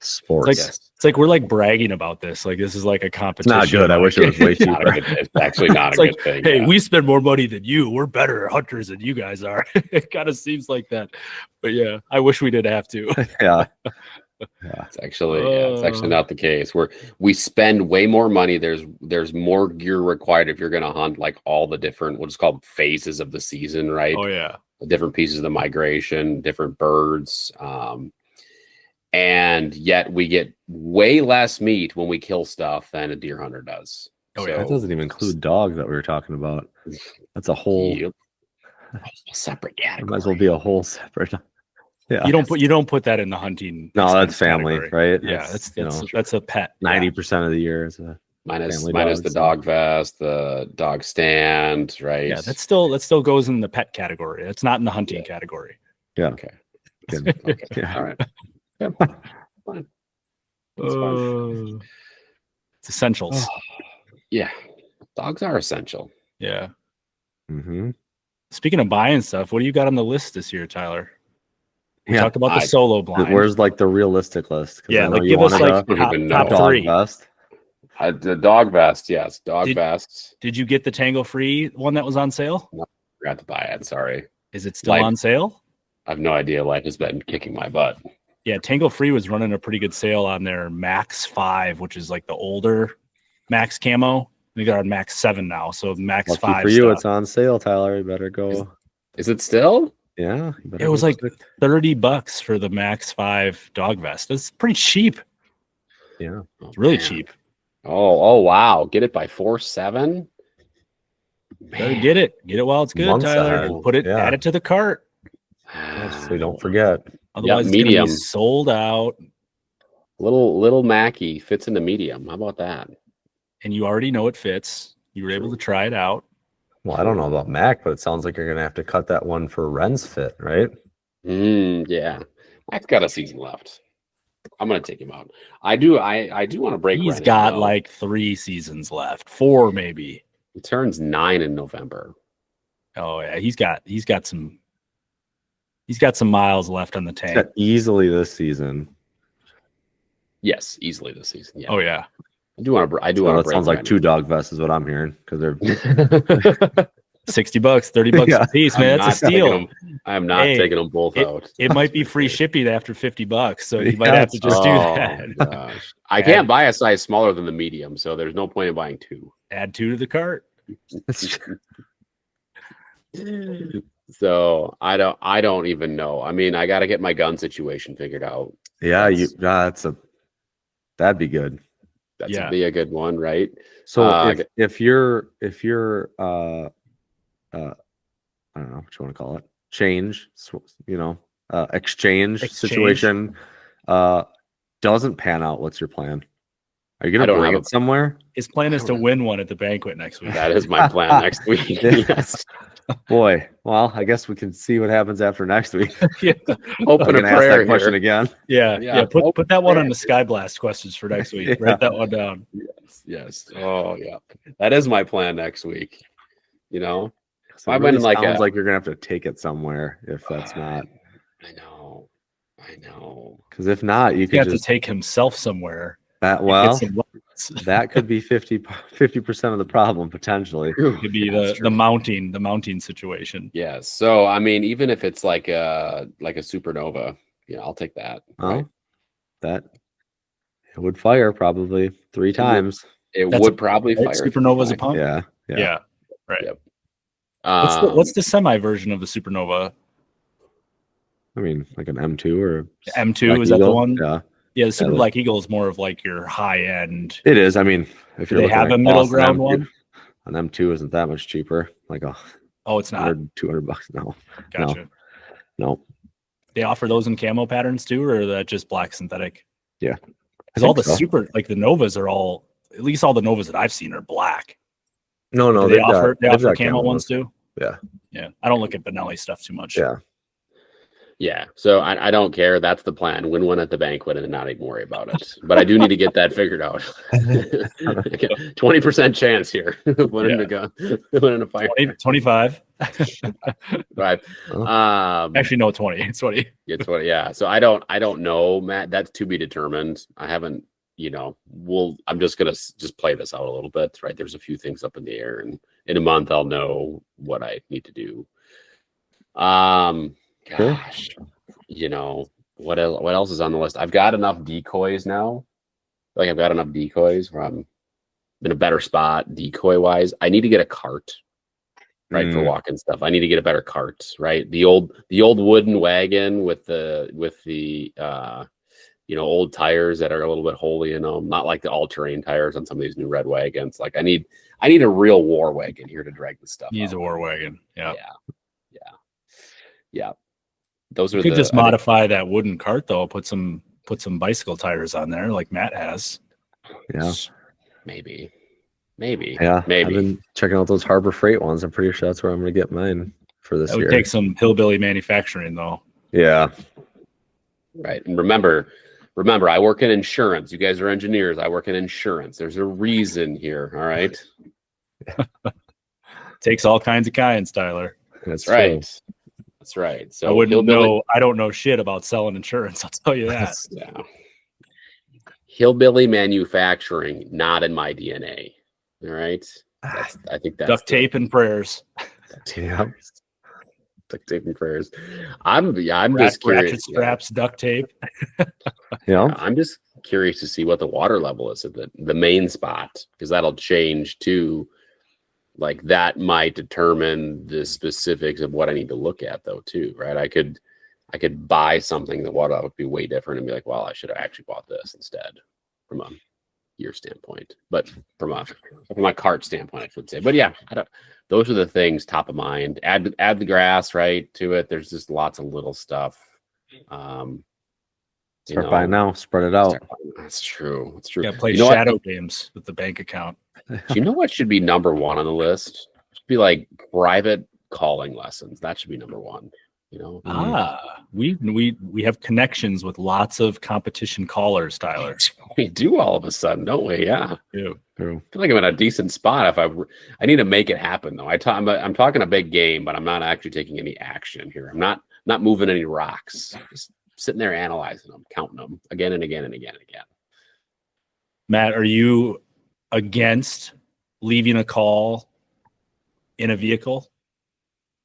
sports. It's like we're like bragging about this. Like this is like a competition. It's not good. I wish it was way cheaper. It's actually not a good thing. Hey, we spend more money than you. We're better hunters than you guys are. It kind of seems like that. But yeah, I wish we didn't have to. Yeah. It's actually not the case. We spend way more money. There's more gear required if you're going to hunt like all the different what's called phases of the season, right? Oh yeah, the different pieces of the migration, different birds, and yet we get way less meat when we kill stuff than a deer hunter does. Oh yeah, that doesn't even include dogs that we were talking about. That's a whole separate category. It might as well be a whole separate. Yeah, you don't put that in the hunting. No, that's family, category. right? Yeah, that's a pet. 90% of the year is a minus dog, the dog vest, the dog stand, right? Yeah, that still goes in the pet category. It's not in the hunting category. Yeah. Okay. Okay. Yeah. All right. Yeah. Fine. It's essentials. Yeah, dogs are essential. Yeah. Mm-hmm. Speaking of buying stuff, what do you got on the list this year, Tyler? We talked about the solo blind. Where's like the realistic list? Yeah, like give us like top dog 3. vest. The dog vest, yes, vests. Did you get the Tango Free one that was on sale? No, I forgot to buy it. Sorry. Is it still on sale? I have no idea. Life has been kicking my butt. Yeah, Tango Free was running a pretty good sale on their Max 5, which is like the older Max camo. They got on Max 7 now, so Max Lucky 5 for you, stuff. it's on sale, Tyler. You better go. Is it still? Yeah. It was like $30 for the Max 5 dog vest. That's pretty cheap. Yeah. It's really cheap. Oh, wow. Get it by 4.7? Better get it. Get it while it's good, Months Tyler. ahead. Put it, Yeah. add it to the cart. Yes, so don't forget. Otherwise, it's medium. gonna be sold out. Little Mackie fits into medium. How about that? And you already know it fits. You were able to try it out. Well, I don't know about Mac, but it sounds like you're gonna have to cut that one for Ren's fit, right? Yeah. Mac's got a season left. I'm gonna take him out. I do want to break. He's Ren got though. like 3 seasons left, 4 maybe. He turns 9 in November. Oh yeah, he's got some miles left on the tank. Yeah, easily this season. Yes, easily this season. Yeah. Oh yeah. I do want to. It sounds like 2 dog vests is what I'm hearing because they're $60, $30 Yeah. a piece, man. That's a steal. I am not taking them both out. It might be free shipping after $50, so you might have to just do that. Gosh. I can't buy a size smaller than the medium, so there's no point in buying 2. Add 2 to the cart. So I don't even know. I mean, I got to get my gun situation figured out. yeah, that'd be good. That'd be a good one, right? So if you're I don't know what you want to call it, exchange situation doesn't pan out, what's your plan? Are you gonna bring it somewhere? His plan is to win one at the banquet next week. That is my plan next week. Yes. Boy, well, I guess we can see what happens after next week. Yeah. Open a ask prayer that question here. again. Yeah. Put that one on the Sky Blast questions for next week. Yeah. Write that one down. Yes. Oh yeah. That is my plan next week. You know? So I it went really in sounds like you're gonna have to take it somewhere if that's not. I know. Because if not, you He has could to just take himself somewhere. that and well. get some lines. That could be 50% of the problem potentially. Could be the mounting situation. Yeah. So I mean, even if it's like a supernova, I'll take that. Right? That it would fire probably 3 times. It That's would probably Right? fire. Supernova's a pump. Yeah. Yeah. Right. Yep. What's the semi version of the supernova? I mean, like an M2 or M2 Black is that the Eagle? one? Yeah, Yeah, the Super Yeah, Black Eagle is more of like your high end. it is. I mean, if Do you're they looking have at a middle cost, ground one? An M2 isn't that much cheaper. Like Oh, it's not. $200. No, Gotcha. no. They offer those in camo patterns too, or is that just black synthetic? Yeah. Because all the super, like the Novas are all, at least all the Novas that I've seen are black. No. Do they offer they've got camo ones too? Yeah. Yeah. I don't look at Benelli stuff too much. Yeah. Yeah. So I don't care. That's the plan. Win one at the banquet and not even worry about it. But I do need to get that figured out. 20% chance here. Winning a fight. 25. Right. Actually, no, 20. It's 20. It's what. Yeah. So I don't know, Matt. That's to be determined. I haven't. I'm just gonna play this out a little bit. Right. There's a few things up in the air, and in a month I'll know what I need to do. Gosh, what else is on the list? I've got enough decoys now. Like I've got enough decoys where I'm in a better spot decoy wise. I need to get a cart, right, for walking stuff. I need to get a better cart, right? The old wooden wagon with the old tires that are a little bit holy in them, not like the all-terrain tires on some of these new red wagons. Like I need a real war wagon here to drag this stuff. He's a war wagon. Yeah. Those are you could just modify that wooden cart though. Put some bicycle tires on there, like Matt has. Yeah. Maybe. Yeah. I've been checking out those Harbor Freight ones. I'm pretty sure that's where I'm going to get mine for this That would year. take some hillbilly manufacturing though. Yeah. Right. And remember, I work in insurance. You guys are engineers. I work in insurance. There's a reason here. All right. Takes all kinds of kinds, Tyler. That's right. That's right. So I wouldn't hillbilly, know. I don't know shit about selling insurance. I'll tell you that. yeah. Hillbilly manufacturing, not in my DNA. All right. I think that's Duct tape and prayers. Yeah. Duct tape and prayers. I'm just curious. Ratchet straps, duct tape. Yeah. I'm just curious to see what the water level is at the main spot, because that'll change too. Like that might determine the specifics of what I need to look at, though, too, right? I could buy something that water would be way different and be like, well, I should have actually bought this instead, from a gear standpoint, but from a cart standpoint, I should say. But yeah, those are the things top of mind. Add the grass right to it. There's just lots of little stuff. Start buying now, spread it out. That's true. It's true. Yeah, play shadow games with the bank account. Do you know what should be number one on the list? It should be like private calling lessons. That should be number one. You know, We have connections with lots of competition callers, Tyler. we do all of a sudden, don't we? Yeah. True. True. I feel like I'm in a decent spot. If I need to make it happen though. I'm talking a big game, but I'm not actually taking any action here. I'm not moving any rocks. Just sitting there analyzing them, counting them again and again and again and again. Matt, are you against leaving a call in a vehicle?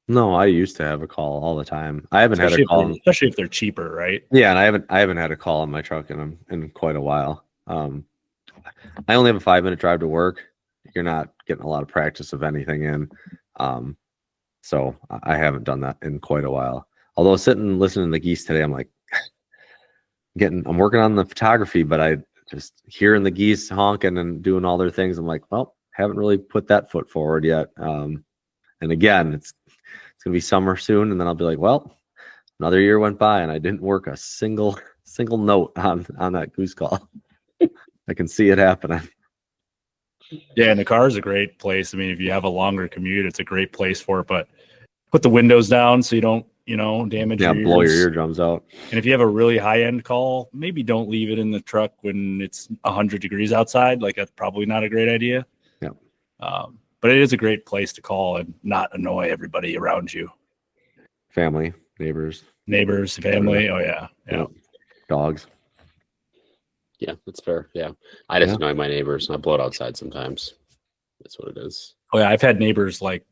No, I used to have a call all the time. I haven't had a call, especially if they're cheaper, right? Yeah, and I haven't had a call on my truck in quite a while. I only have a 5-minute drive to work. You're not getting a lot of practice of anything in, so I haven't done that in quite a while. Although sitting and listening to the geese today, I'm like, I'm working on the photography, but I just hearing the geese honking and doing all their things. I'm like, well, haven't really put that foot forward yet. And again, it's gonna be summer soon, and then I'll be like, well, another year went by and I didn't work a single note on that goose call. I can see it happening. Yeah, and the car is a great place. I mean, if you have a longer commute, it's a great place for it. But put the windows down so you don't, damage your ears. Blow your eardrums out. And if you have a really high-end call, maybe don't leave it in the truck when it's 100 degrees outside. Like, that's probably not a great idea. Yeah. But it is a great place to call and not annoy everybody around you. Family, neighbors, family. Oh, yeah. Dogs. Yeah, that's fair. Yeah. I just annoy my neighbors and I blow it outside sometimes. That's what it is. Oh, yeah. I've had neighbors like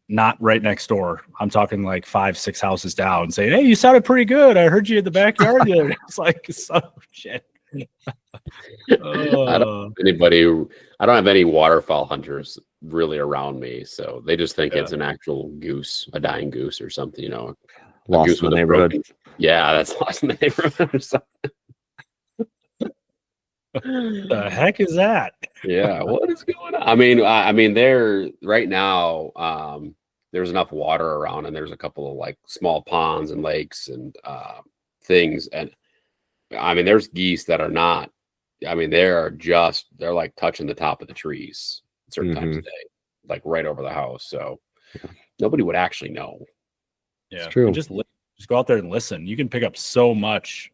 not right next door. I'm talking like 5-6 houses down saying, hey, you sounded pretty good. I heard you in the backyard the other day. It's like, son of shit. I don't have any waterfowl hunters really around me, so they just think it's an actual goose, a dying goose or something, Lost in the neighborhood. Yeah, that's lost in the neighborhood or something. The heck is that? Yeah, what is going on? I mean, there right now. There's enough water around, and there's a couple of like small ponds and lakes and things, and I mean, there's geese that are not. I mean, they're like touching the top of the trees at certain times of day, like right over the house. So nobody would actually know. Yeah, it's true. Just go out there and listen. You can pick up so much,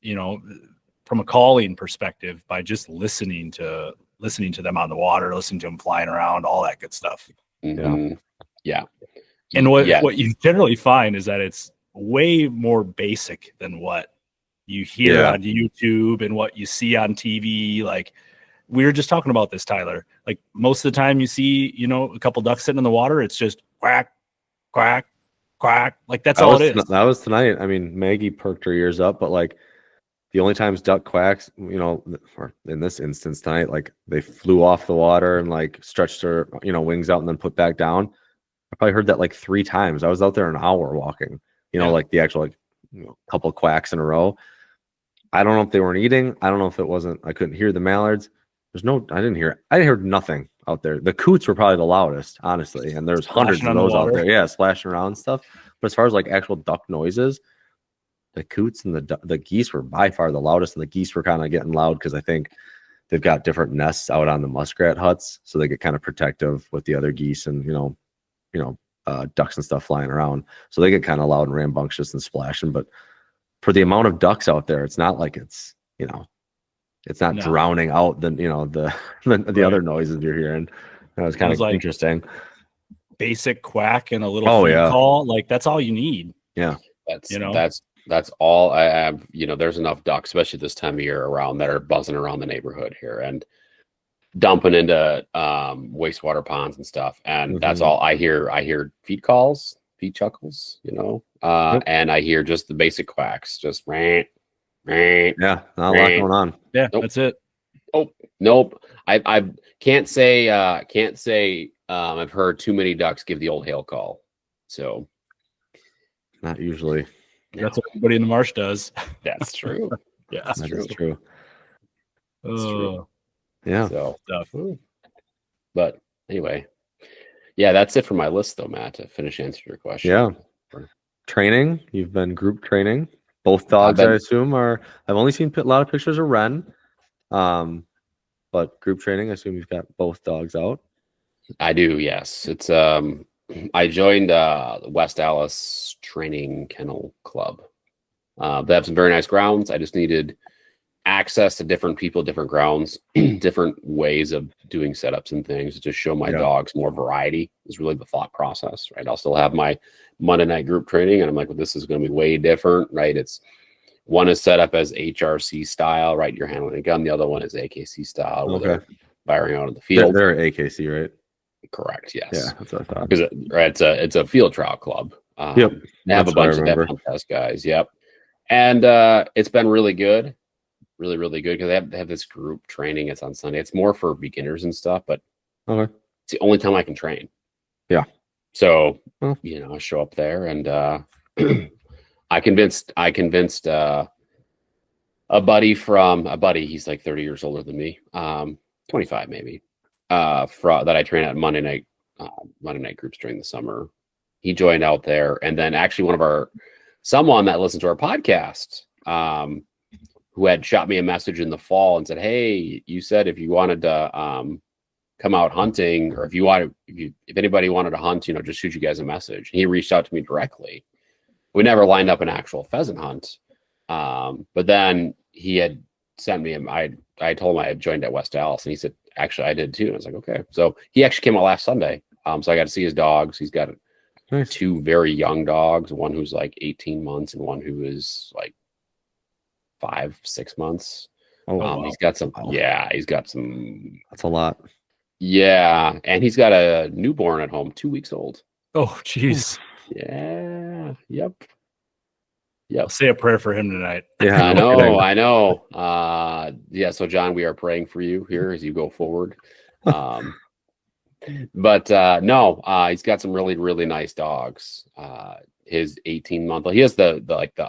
from a calling perspective by just listening to them on the water, listening to them flying around, all that good stuff. Mm-hmm. Yeah. And what you generally find is that it's way more basic than what you hear on YouTube and what you see on TV. Like we were just talking about this, Tyler. Like most of the time you see, a couple ducks sitting in the water, it's just quack, quack, quack. Like that's all it is. That was tonight. I mean, Maggie perked her ears up, but like the only times duck quacks, or in this instance tonight, like they flew off the water and like stretched their, wings out and then put back down. I probably heard that like 3 times. I was out there an hour walking, like the actual, couple quacks in a row. I don't know if they weren't eating. I don't know if it wasn't, I couldn't hear the mallards. I heard nothing out there. The coots were probably the loudest, honestly. And there's hundreds of those out there. Yeah. Splashing around and stuff. But as far as like actual duck noises, the coots and the geese were by far the loudest. And the geese were kind of getting loud because I think they've got different nests out on the muskrat huts. So they get kind of protective with the other geese and, ducks and stuff flying around. So they get kind of loud and rambunctious and splashing. But for the amount of ducks out there, it's not like it's, it's not drowning out the other noises you're hearing. That was kind of interesting. basic quack and a little Oh, feed yeah. call, like that's all you need. That's You know? that's all I have. There's enough ducks, especially this time of year around, that are buzzing around the neighborhood here and dumping into wastewater ponds and stuff. And that's all I hear. I hear feed calls, feed chuckles, and I hear just the basic quacks, just rant. Yeah, not a lot going on. Yeah, Nope. that's it. Oh, nope. I can't say I've heard too many ducks give the old hail call. So Not usually. That's what everybody in the marsh does. that's true. Yeah. That's That true. is true. That's true. Yeah. So Stuff. but anyway. Yeah, that's it for my list though, Matt, to finish answering your question. Yeah. Training. You've been group training. Both dogs, I assume, are. I've only seen a lot of pictures of Ren. But group training, I assume you've got both dogs out. I do, yes. It's I joined the West Allis Training Kennel Club. They have some very nice grounds. I just needed access to different people, different grounds, different ways of doing setups and things to just show my dogs more variety is really the thought process, right? I'll still have my Monday night group training, and I'm like, well, this is going to be way different, right? It's one is set up as HRC style, right? You're handling a gun. The other one is AKC style, where they're firing out in the field. They're AKC, right? Correct. Yes. Yeah, that's what I thought. Because it's a field trial club. Yep. They have a bunch of hunt test guys. Yep. And it's been really good, really, really good because they have this group training. It's on Sunday. It's more for beginners and stuff, but it's the only time I can train. Yeah. So I show up there and I convinced a buddy. He's like 30 years older than me, 25 maybe. That I train at Monday night groups during the summer. He joined out there, and then actually someone that listened to our podcast, who had shot me a message in the fall and said, "Hey, you said if you wanted to come out hunting, or if anybody wanted to hunt, just shoot you guys a message." And he reached out to me directly. We never lined up an actual pheasant hunt, but then he had sent me. I told him I had joined at West Allis, and he said, "Actually, I did too." And I was like, "Okay." So he actually came out last Sunday. So I got to see his dogs. He's got two very young dogs, one who's like 18 months and one who is like 5-6 months. He's got some. Yeah, he's got some. That's a lot. Yeah, and he's got a newborn at home, 2 weeks old. Oh, jeez. Yeah. Yep. I'll say a prayer for him tonight. Yeah, I know. Yeah. So John, we are praying for you here as you go forward. But no, he's got some really, really nice dogs. His 18-month-old, he has the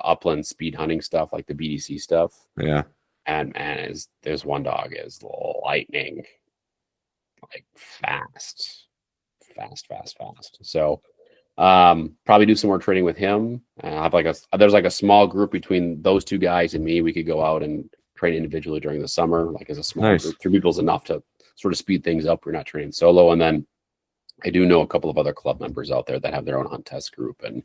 upland speed hunting stuff, like the BDC stuff. Yeah. And man, there's one dog is lightning, like fast. So probably do some more training with him. Have there's a small group between those two guys and me. We could go out and train individually during the summer, like as a small group. 3 people is enough to sort of speed things up. We're not training solo. And then I do know a couple of other club members out there that have their own hunt test group. And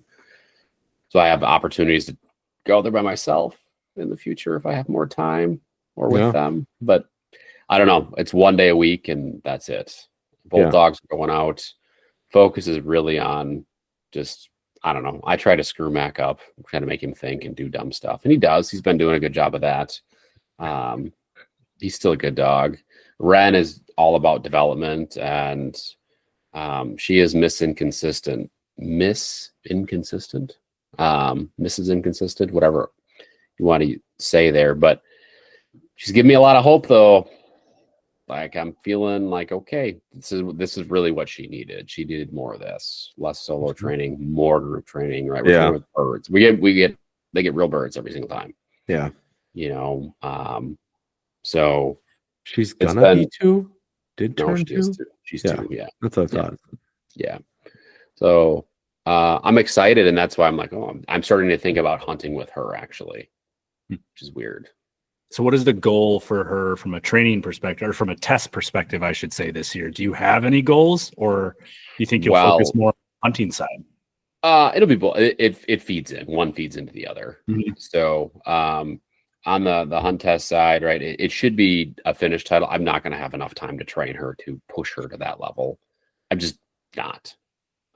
so I have opportunities to go there by myself in the future if I have more time or with them. But I don't know. It's 1 day a week and that's it. Both dogs are going out. Focus is really on just, I don't know. I try to screw Mac up, try to make him think and do dumb stuff. And he does. He's been doing a good job of that. He's still a good dog. Ren is all about development, and she is Mrs. Inconsistent, whatever you want to say there. But she's giving me a lot of hope, though. Like I'm feeling like, okay, this is really what she needed. She needed more of this, less solo training, more group training, right? We're training with birds. They get real birds every single time. Yeah. So she's gonna be 2. Did turn 2? She's 2. Yeah. That's what I thought. Yeah. So I'm excited, and that's why I'm like, I'm starting to think about hunting with her actually, which is weird. So what is the goal for her from a training perspective, or from a test perspective, I should say, this year? Do you have any goals, or do you think you'll focus more on the hunting side? It'll be both. It feeds in. One feeds into the other. Mm-hmm. So on the hunt test side, right, it should be a finished title. I'm not going to have enough time to train her to push her to that level. I'm just not.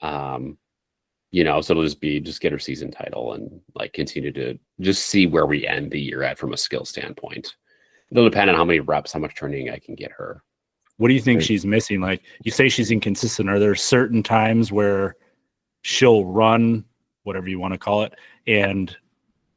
You know, so it'll just get her season title and like continue to just see where we end the year at from a skill standpoint. It'll depend on how many reps, how much training I can get her. What do you think she's missing? Like you say she's inconsistent. Are there certain times where she'll run, whatever you want to call it, and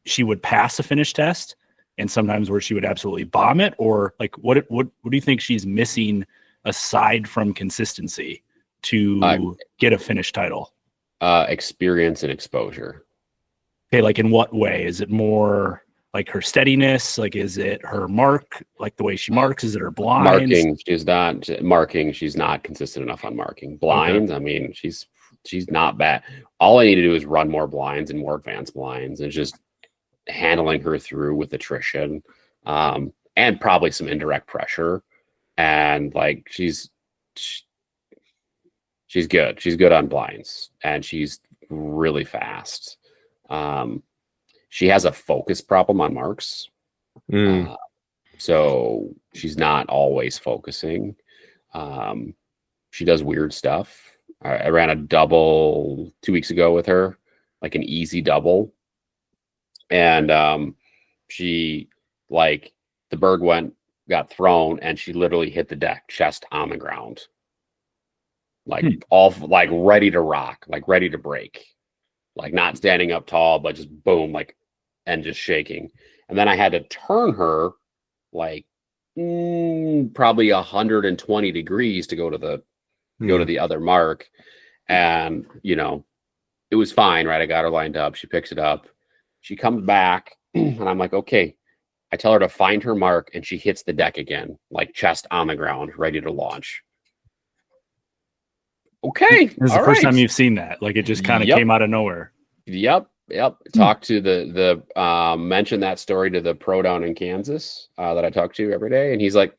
she would pass a finish test, and sometimes where she would absolutely bomb it? Or like what do you think she's missing aside from consistency to get a finish title? Experience and exposure. Okay, like in what way? Is it more like her steadiness? Like is it her mark? Like the way she marks? Is it her blinds? Marking. She's not consistent enough on marking. Blinds. Okay. I mean, she's not bad. All I need to do is run more blinds and more advanced blinds, and just handling her through with attrition, and probably some indirect pressure. And like she's good. She's good on blinds, and she's really fast. She has a focus problem on marks. So she's not always focusing. She does weird stuff. I ran a double 2 weeks ago with her, like an easy double. And she, like, the bird got thrown, and she literally hit the deck, chest on the ground. Like like ready to rock, like ready to break, like not standing up tall, but just boom, like, and just shaking. And then I had to turn her like probably 120 degrees to go to the other mark. And, you know, it was fine, right? I got her lined up. She picks it up. She comes back, and I'm like, okay. I tell her to find her mark, and she hits the deck again, like chest on the ground, ready to launch. Okay. This is the first time you've seen that. Like it just kind of came out of nowhere. Yep. Talked to the mentioned that story to the pro down in Kansas that I talk to every day. And he's like,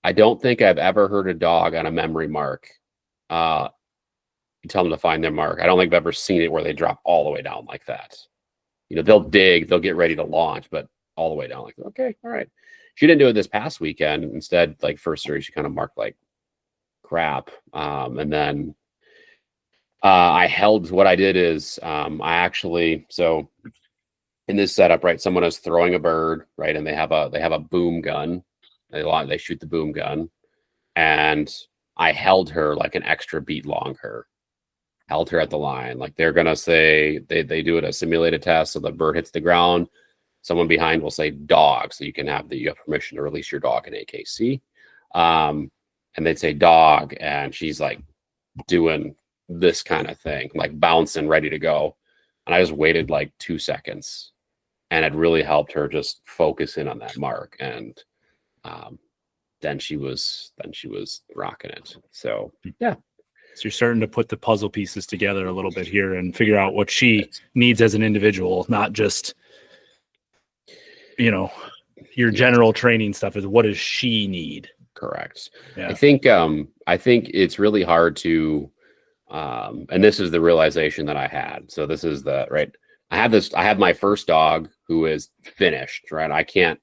I don't think I've ever heard a dog on a memory mark. You tell them to find their mark. I don't think I've ever seen it where they drop all the way down like that. You know, they'll dig, they'll get ready to launch, but all the way down like, okay, all right. She didn't do it this past weekend. Instead, like first series, she kind of marked like crap. And then I held, what I did is so in this setup, right, someone is throwing a bird, right, and they have a boom gun. They shoot the boom gun, and I held her like an extra beat longer, held her at the line. Like they're gonna say they do it a simulated test, so the bird hits the ground, someone behind will say dog, so you have permission to release your dog in AKC. And they'd say dog, and she's like doing this kind of thing, like bouncing, ready to go. And I just waited like 2 seconds, and it really helped her just focus in on that mark. And then she was rocking it. So yeah. So you're starting to put the puzzle pieces together a little bit here and figure out what she needs as an individual, not just, you know, your general training stuff. Is what does she need? Correct. Yeah. I think it's really hard to, and this is the realization that I had. So this is right. I have my first dog who is finished, right? I can't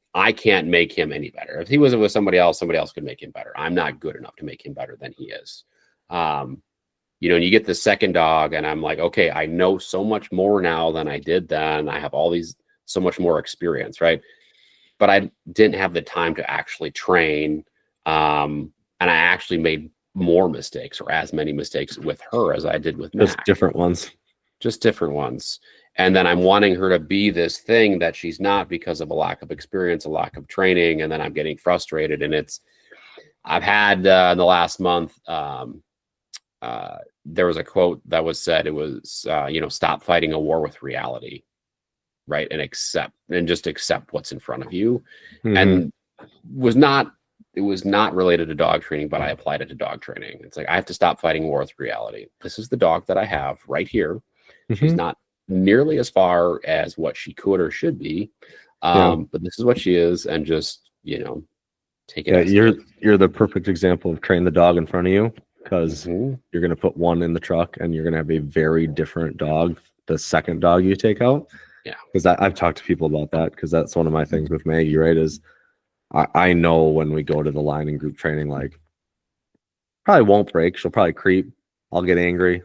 make him any better. If he was with somebody else could make him better. I'm not good enough to make him better than he is. You know, and you get the second dog, and I'm like, okay, I know so much more now than I did then. I have so much more experience, right? But I didn't have the time to actually train. And I actually made more mistakes, or as many mistakes with her as I did with Mac. Just different ones. And then I'm wanting her to be this thing that she's not because of a lack of experience, a lack of training. And then I'm getting frustrated. And I've had in the last month, there was a quote that was said, it was, stop fighting a war with reality, right? And just accept what's in front of you. Mm-hmm. And it was not related to dog training, but I applied it to dog training. It's like, I have to stop fighting war with reality. This is the dog that I have right here. Mm-hmm. She's not nearly as far as what she could or should be. But this is what she is. And just, take it. Yeah, you're the perfect example of train the dog in front of you, because you're going to put one in the truck and you're going to have a very different dog the second dog you take out. Yeah. Because I've talked to people about that, because that's one of my things with Maggie, right? Is I know when we go to the line and group training, like, probably won't break. She'll probably creep, I'll get angry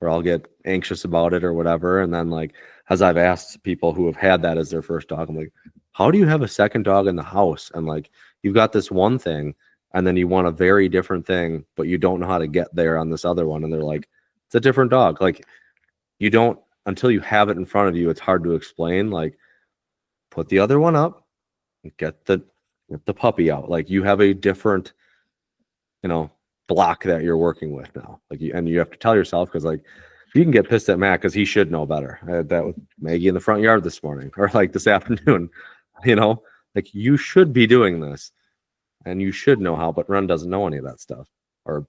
or I'll get anxious about it or whatever. And then like, as I've asked people who have had that as their first dog, I'm like, how do you have a second dog in the house? And like, you've got this one thing and then you want a very different thing, but you don't know how to get there on this other one. And they're like, it's a different dog. Like you don't, until you have it in front of you, it's hard to explain. Like put the other one up and get the puppy out. Like you have a different, block that you're working with now. Like and you have to tell yourself, because like you can get pissed at Matt because he should know better. I had that with Maggie in the front yard this morning or like this afternoon, like you should be doing this and you should know how, but Ren doesn't know any of that stuff, or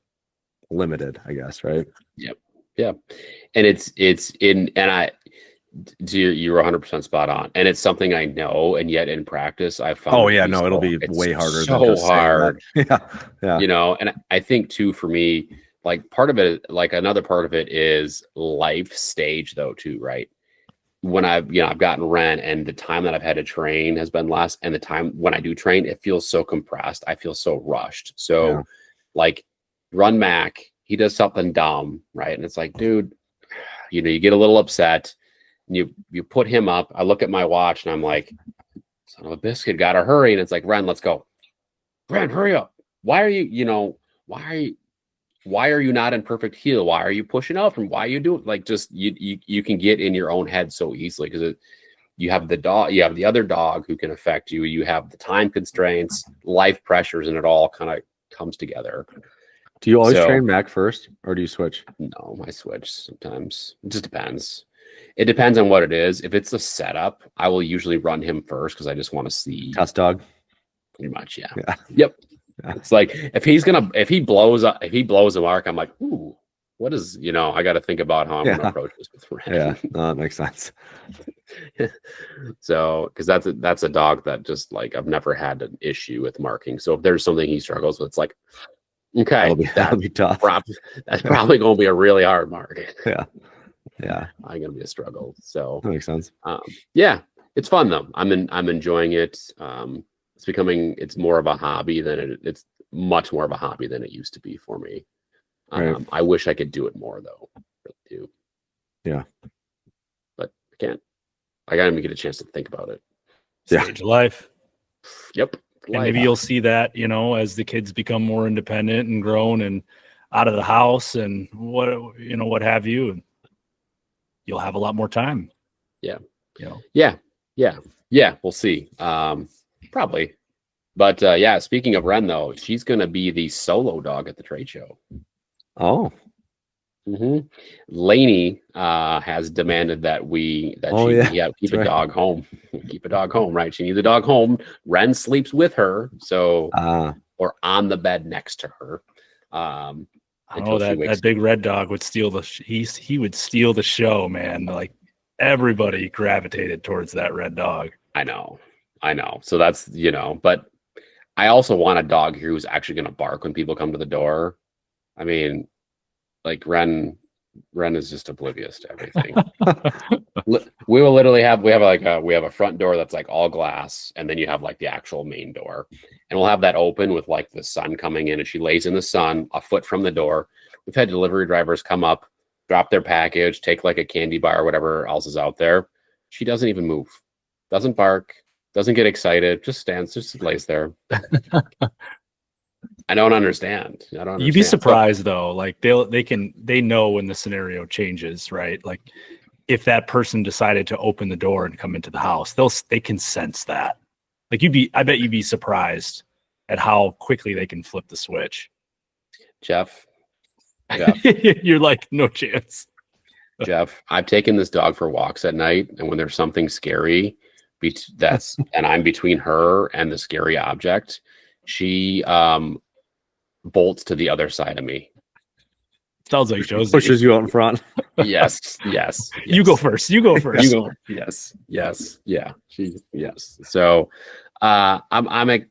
limited, I guess. Right. Yep. Yeah. And you're 100% spot on. And it's something I know. And yet in practice, I've found. Oh yeah. No, it'll be way harder. So than just hard. Yeah. Yeah. And I think too, for me, like part of it, like another part of it is life stage though, too. Right. When I've gotten Ren and the time that I've had to train has been less. And the time when I do train, it feels so compressed. I feel so rushed. So like Run Mac, he does something dumb. Right. And it's like, dude, you get a little upset and you put him up. I look at my watch and I'm like, son of a biscuit, gotta hurry. And it's like, Ren, let's go. Ren, hurry up. Why are you not in perfect heel? Why are you pushing out from? Why are you doing like just you can get in your own head so easily because you have the dog, you have the other dog who can affect you. You have the time constraints, life pressures, and it all kind of comes together. Do you always train Mac first or do you switch? No, I switch sometimes. It just depends. It depends on what it is. If it's a setup, I will usually run him first because I just want to see test dog. Pretty much, yeah. Yep. Yeah. It's like if he blows a mark, I'm like, ooh, what is I got to think about how I'm going to approach this with Ren. Yeah, no, that makes sense. So, because that's a dog that just like I've never had an issue with marking. So if there's something he struggles with, it's like, okay, that'll be tough. That's probably going to be a really hard mark. Yeah, I'm going to be a struggle. So that makes sense. Yeah, it's fun though. I'm enjoying it. It's more of a hobby it's much more of a hobby than it used to be for me. Right. I wish I could do it more though. Really do. Yeah. But I can't. I gotta get a chance to think about it. Stage of life. Yep. And maybe you'll see that, as the kids become more independent and grown and out of the house and what have you, and you'll have a lot more time. Yeah. Yeah. We'll see. Probably. But speaking of Ren though, she's going to be the solo dog at the trade show. Oh. Mm-hmm. Lainey has demanded that keep a dog home. Keep a dog home, right? She needs a dog home. Ren sleeps with her, so or on the bed next to her. That big red dog would steal he would steal the show, man. Like everybody gravitated towards that red dog. I know. So that's, but I also want a dog here who's actually going to bark when people come to the door. I mean, like Ren is just oblivious to everything. We have a front door that's like all glass, and then you have like the actual main door, and we'll have that open with like the sun coming in, and she lays in the sun a foot from the door. We've had delivery drivers come up, drop their package, take like a candy bar or whatever else is out there. She doesn't even move, doesn't bark, doesn't get excited, just stands, just lays there. I don't understand. You'd be surprised though. Like they know when the scenario changes, right? Like if that person decided to open the door and come into the house, they can sense that. Like I bet you'd be surprised at how quickly they can flip the switch. Jeff. You're like, no chance. Jeff, I've taken this dog for walks at night, and when there's something scary and I'm between her and the scary object, she bolts to the other side of me. Sounds like Josie pushes you out in front. Yes. You go first. Yes. Yeah. Yes. So I'm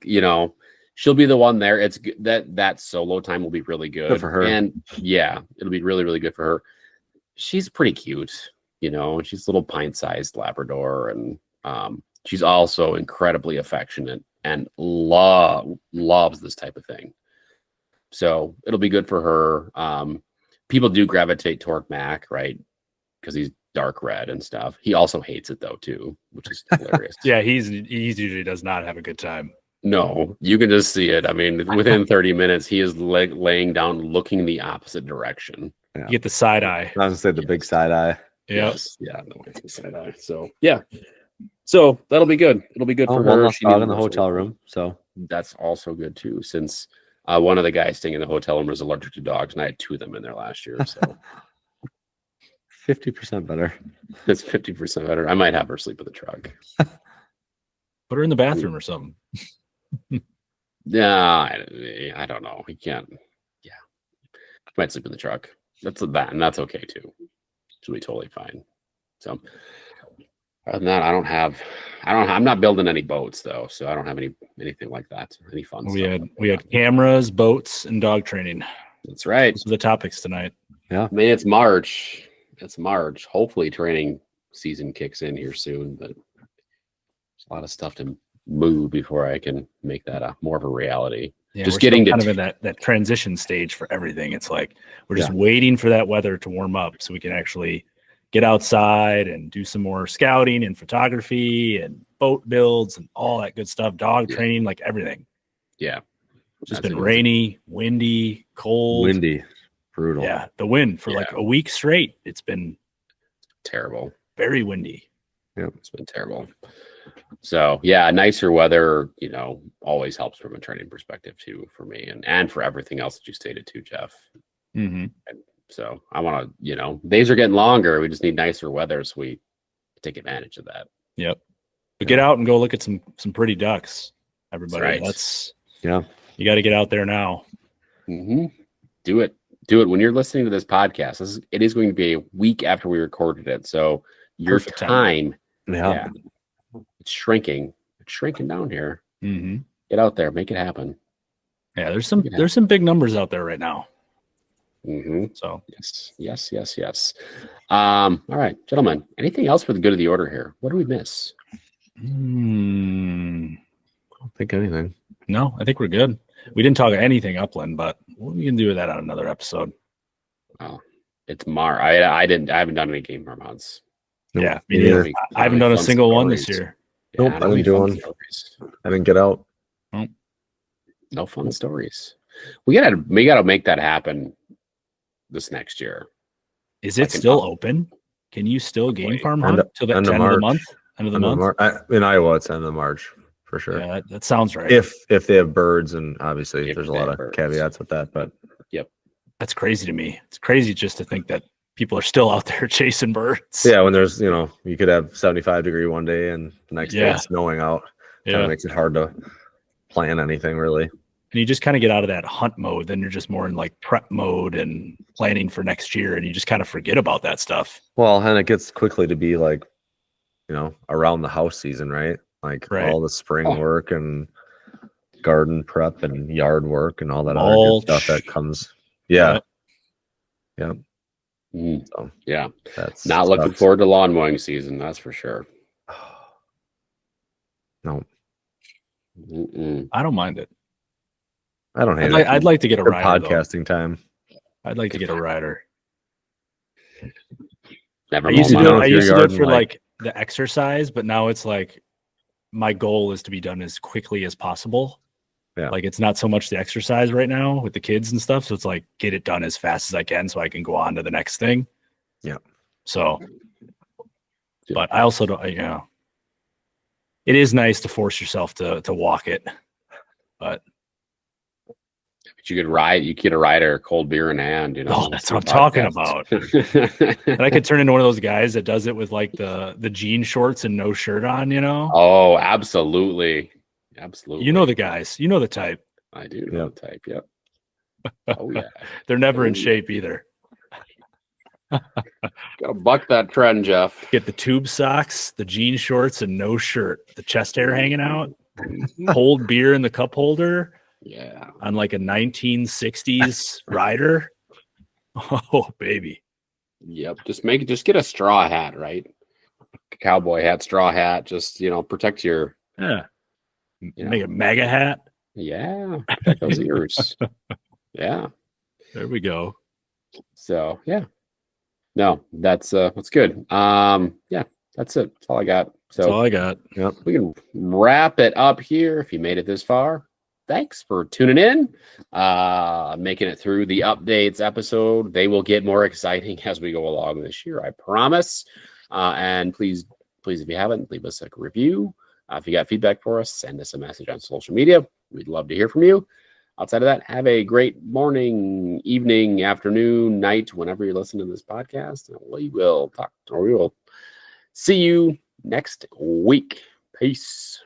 she'll be the one there. It's that solo time will be really good for her. And yeah, it'll be really, really good for her. She's pretty cute, she's a little pint-sized Labrador, and she's also incredibly affectionate and loves this type of thing. So it'll be good for her. people do gravitate toward Mac, right? Because he's dark red and stuff. He also hates it though too, which is hilarious. Yeah, he usually does not have a good time. No, you can just see it. I mean, within 30 minutes, he is laying down, looking the opposite direction. You get the side eye. I was gonna say the big side eye. Yep. Yes. Yeah, the side eye. So yeah. So that'll be good. It'll be good for One her. less She dog needs in the more hotel sleep. room. So That's also good too, since one of the guys staying in the hotel room was allergic to dogs, and I had 2 of them in there last year. So 50% better. it's 50% better. I might have her sleep in the truck. Put her in the bathroom or something. Yeah, I don't know. He can't. Yeah, might sleep in the truck. That's that, and that's okay too. She'll be totally fine. So, other than that, I'm not building any boats though, so I don't have anything like that. Any fun stuff. We had cameras, boats, and dog training. That's right. Those are the topics tonight. Yeah. I mean, it's March. It's March. Hopefully, training season kicks in here soon, but there's a lot of stuff to move before I can make that more of a reality. Yeah, Just we're getting still to kind of in that transition stage for everything. It's like we're just waiting for that weather to warm up so we can actually get outside and do some more scouting and photography and boat builds and all that good stuff. Dog training, like everything. Yeah. It's just That's been amazing. rainy, windy, cold. Windy. Brutal. Yeah, the wind for like a week straight. It's been Terrible. very windy. It's been terrible. So yeah, nicer weather, always helps from a training perspective too for me and for everything else that you stated too, Jeff. Mm-hmm. So I want to, days are getting longer. We just need nicer weather so we take advantage of that. Yep. But get out and go look at some pretty ducks, everybody. Right. That's Yeah. You got to get out there now. Mm-hmm. Do it when you're listening to this podcast. It is going to be a week after we recorded it, so your Perfect time, Yeah. it's shrinking down here. Mm-hmm. Get out there, make it happen. Yeah, there's some big numbers out there right now. Mm-hmm. So Yes. All right, gentlemen, anything else for the good of the order here? What do we miss? I don't think anything. No, I think we're good. We didn't talk anything upland, but we can do that on another episode. Oh, it's I haven't done any game for months. Nope. Yeah, me neither. I haven't done a single one this year. Nope, I didn't do one. I didn't get out. No fun stories. We gotta make that happen this next year. Is it still open? Can you still game farm hunt till the end of the month? End of the month? In Iowa, it's end of March for sure. Yeah, that sounds right. If they have birds, and obviously there's a lot of caveats with that, but that's crazy to me. It's crazy just to think that people are still out there chasing birds. yeah, when there's you could have 75-degree one day and the next day it's snowing out. Kind Yeah. of makes it hard to plan anything really. And you just kind of get out of that hunt mode. Then you're just more in like prep mode and planning for next year. And you just kind of forget about that stuff. Well, and it gets quickly to be like, around the house season, right? Like all the spring work and garden prep and yard work and all that other good stuff that comes. Yeah. Yeah. So, Yeah. That's Not looking forward to lawn mowing season, that's for sure. No. Mm-mm. I don't mind it. I don't hate it. I'd like to get a rider. Podcasting time. I'd like to get a rider. Never I used to mow do my it for like the exercise, but now it's like my goal is to be done as quickly as possible. Yeah. Like it's not so much the exercise right now with the kids and stuff. So it's like get it done as fast as I can so I can go on to the next thing. Yeah. So, but I also don't, it is nice to force yourself to walk it, but you could get a rider, cold beer in hand, Oh, that's what I'm talking about. And I could turn into one of those guys that does it with like the jean shorts and no shirt on, Oh, absolutely. Absolutely. You know the guys. You know the type. I do know the type, yep. Oh, yeah. They're never in shape either. Gotta buck that trend, Jeff. Get the tube socks, the jean shorts, and no shirt. The chest hair hanging out. Cold beer in the cup holder. Yeah. On like a 1960s rider. Oh, baby. Yep. Just get a straw hat, right? Cowboy hat, straw hat. Just, protect your... Yeah. Make a mega hat. Yeah. Protect those ears. Yeah. There we go. So yeah, no, that's good. Yeah, that's it. That's all I got. That's all So I got. Yep. we can wrap it up here. If you made it this far, thanks for tuning in, making it through the updates episode. They will get more exciting as we go along this year, I promise. And please, if you haven't, leave us a review. If you got feedback for us, send us a message on social media. We'd love to hear from you. Outside of that, have a great morning, evening, afternoon, night, whenever you're listening to this podcast. And we will see you next week. Peace.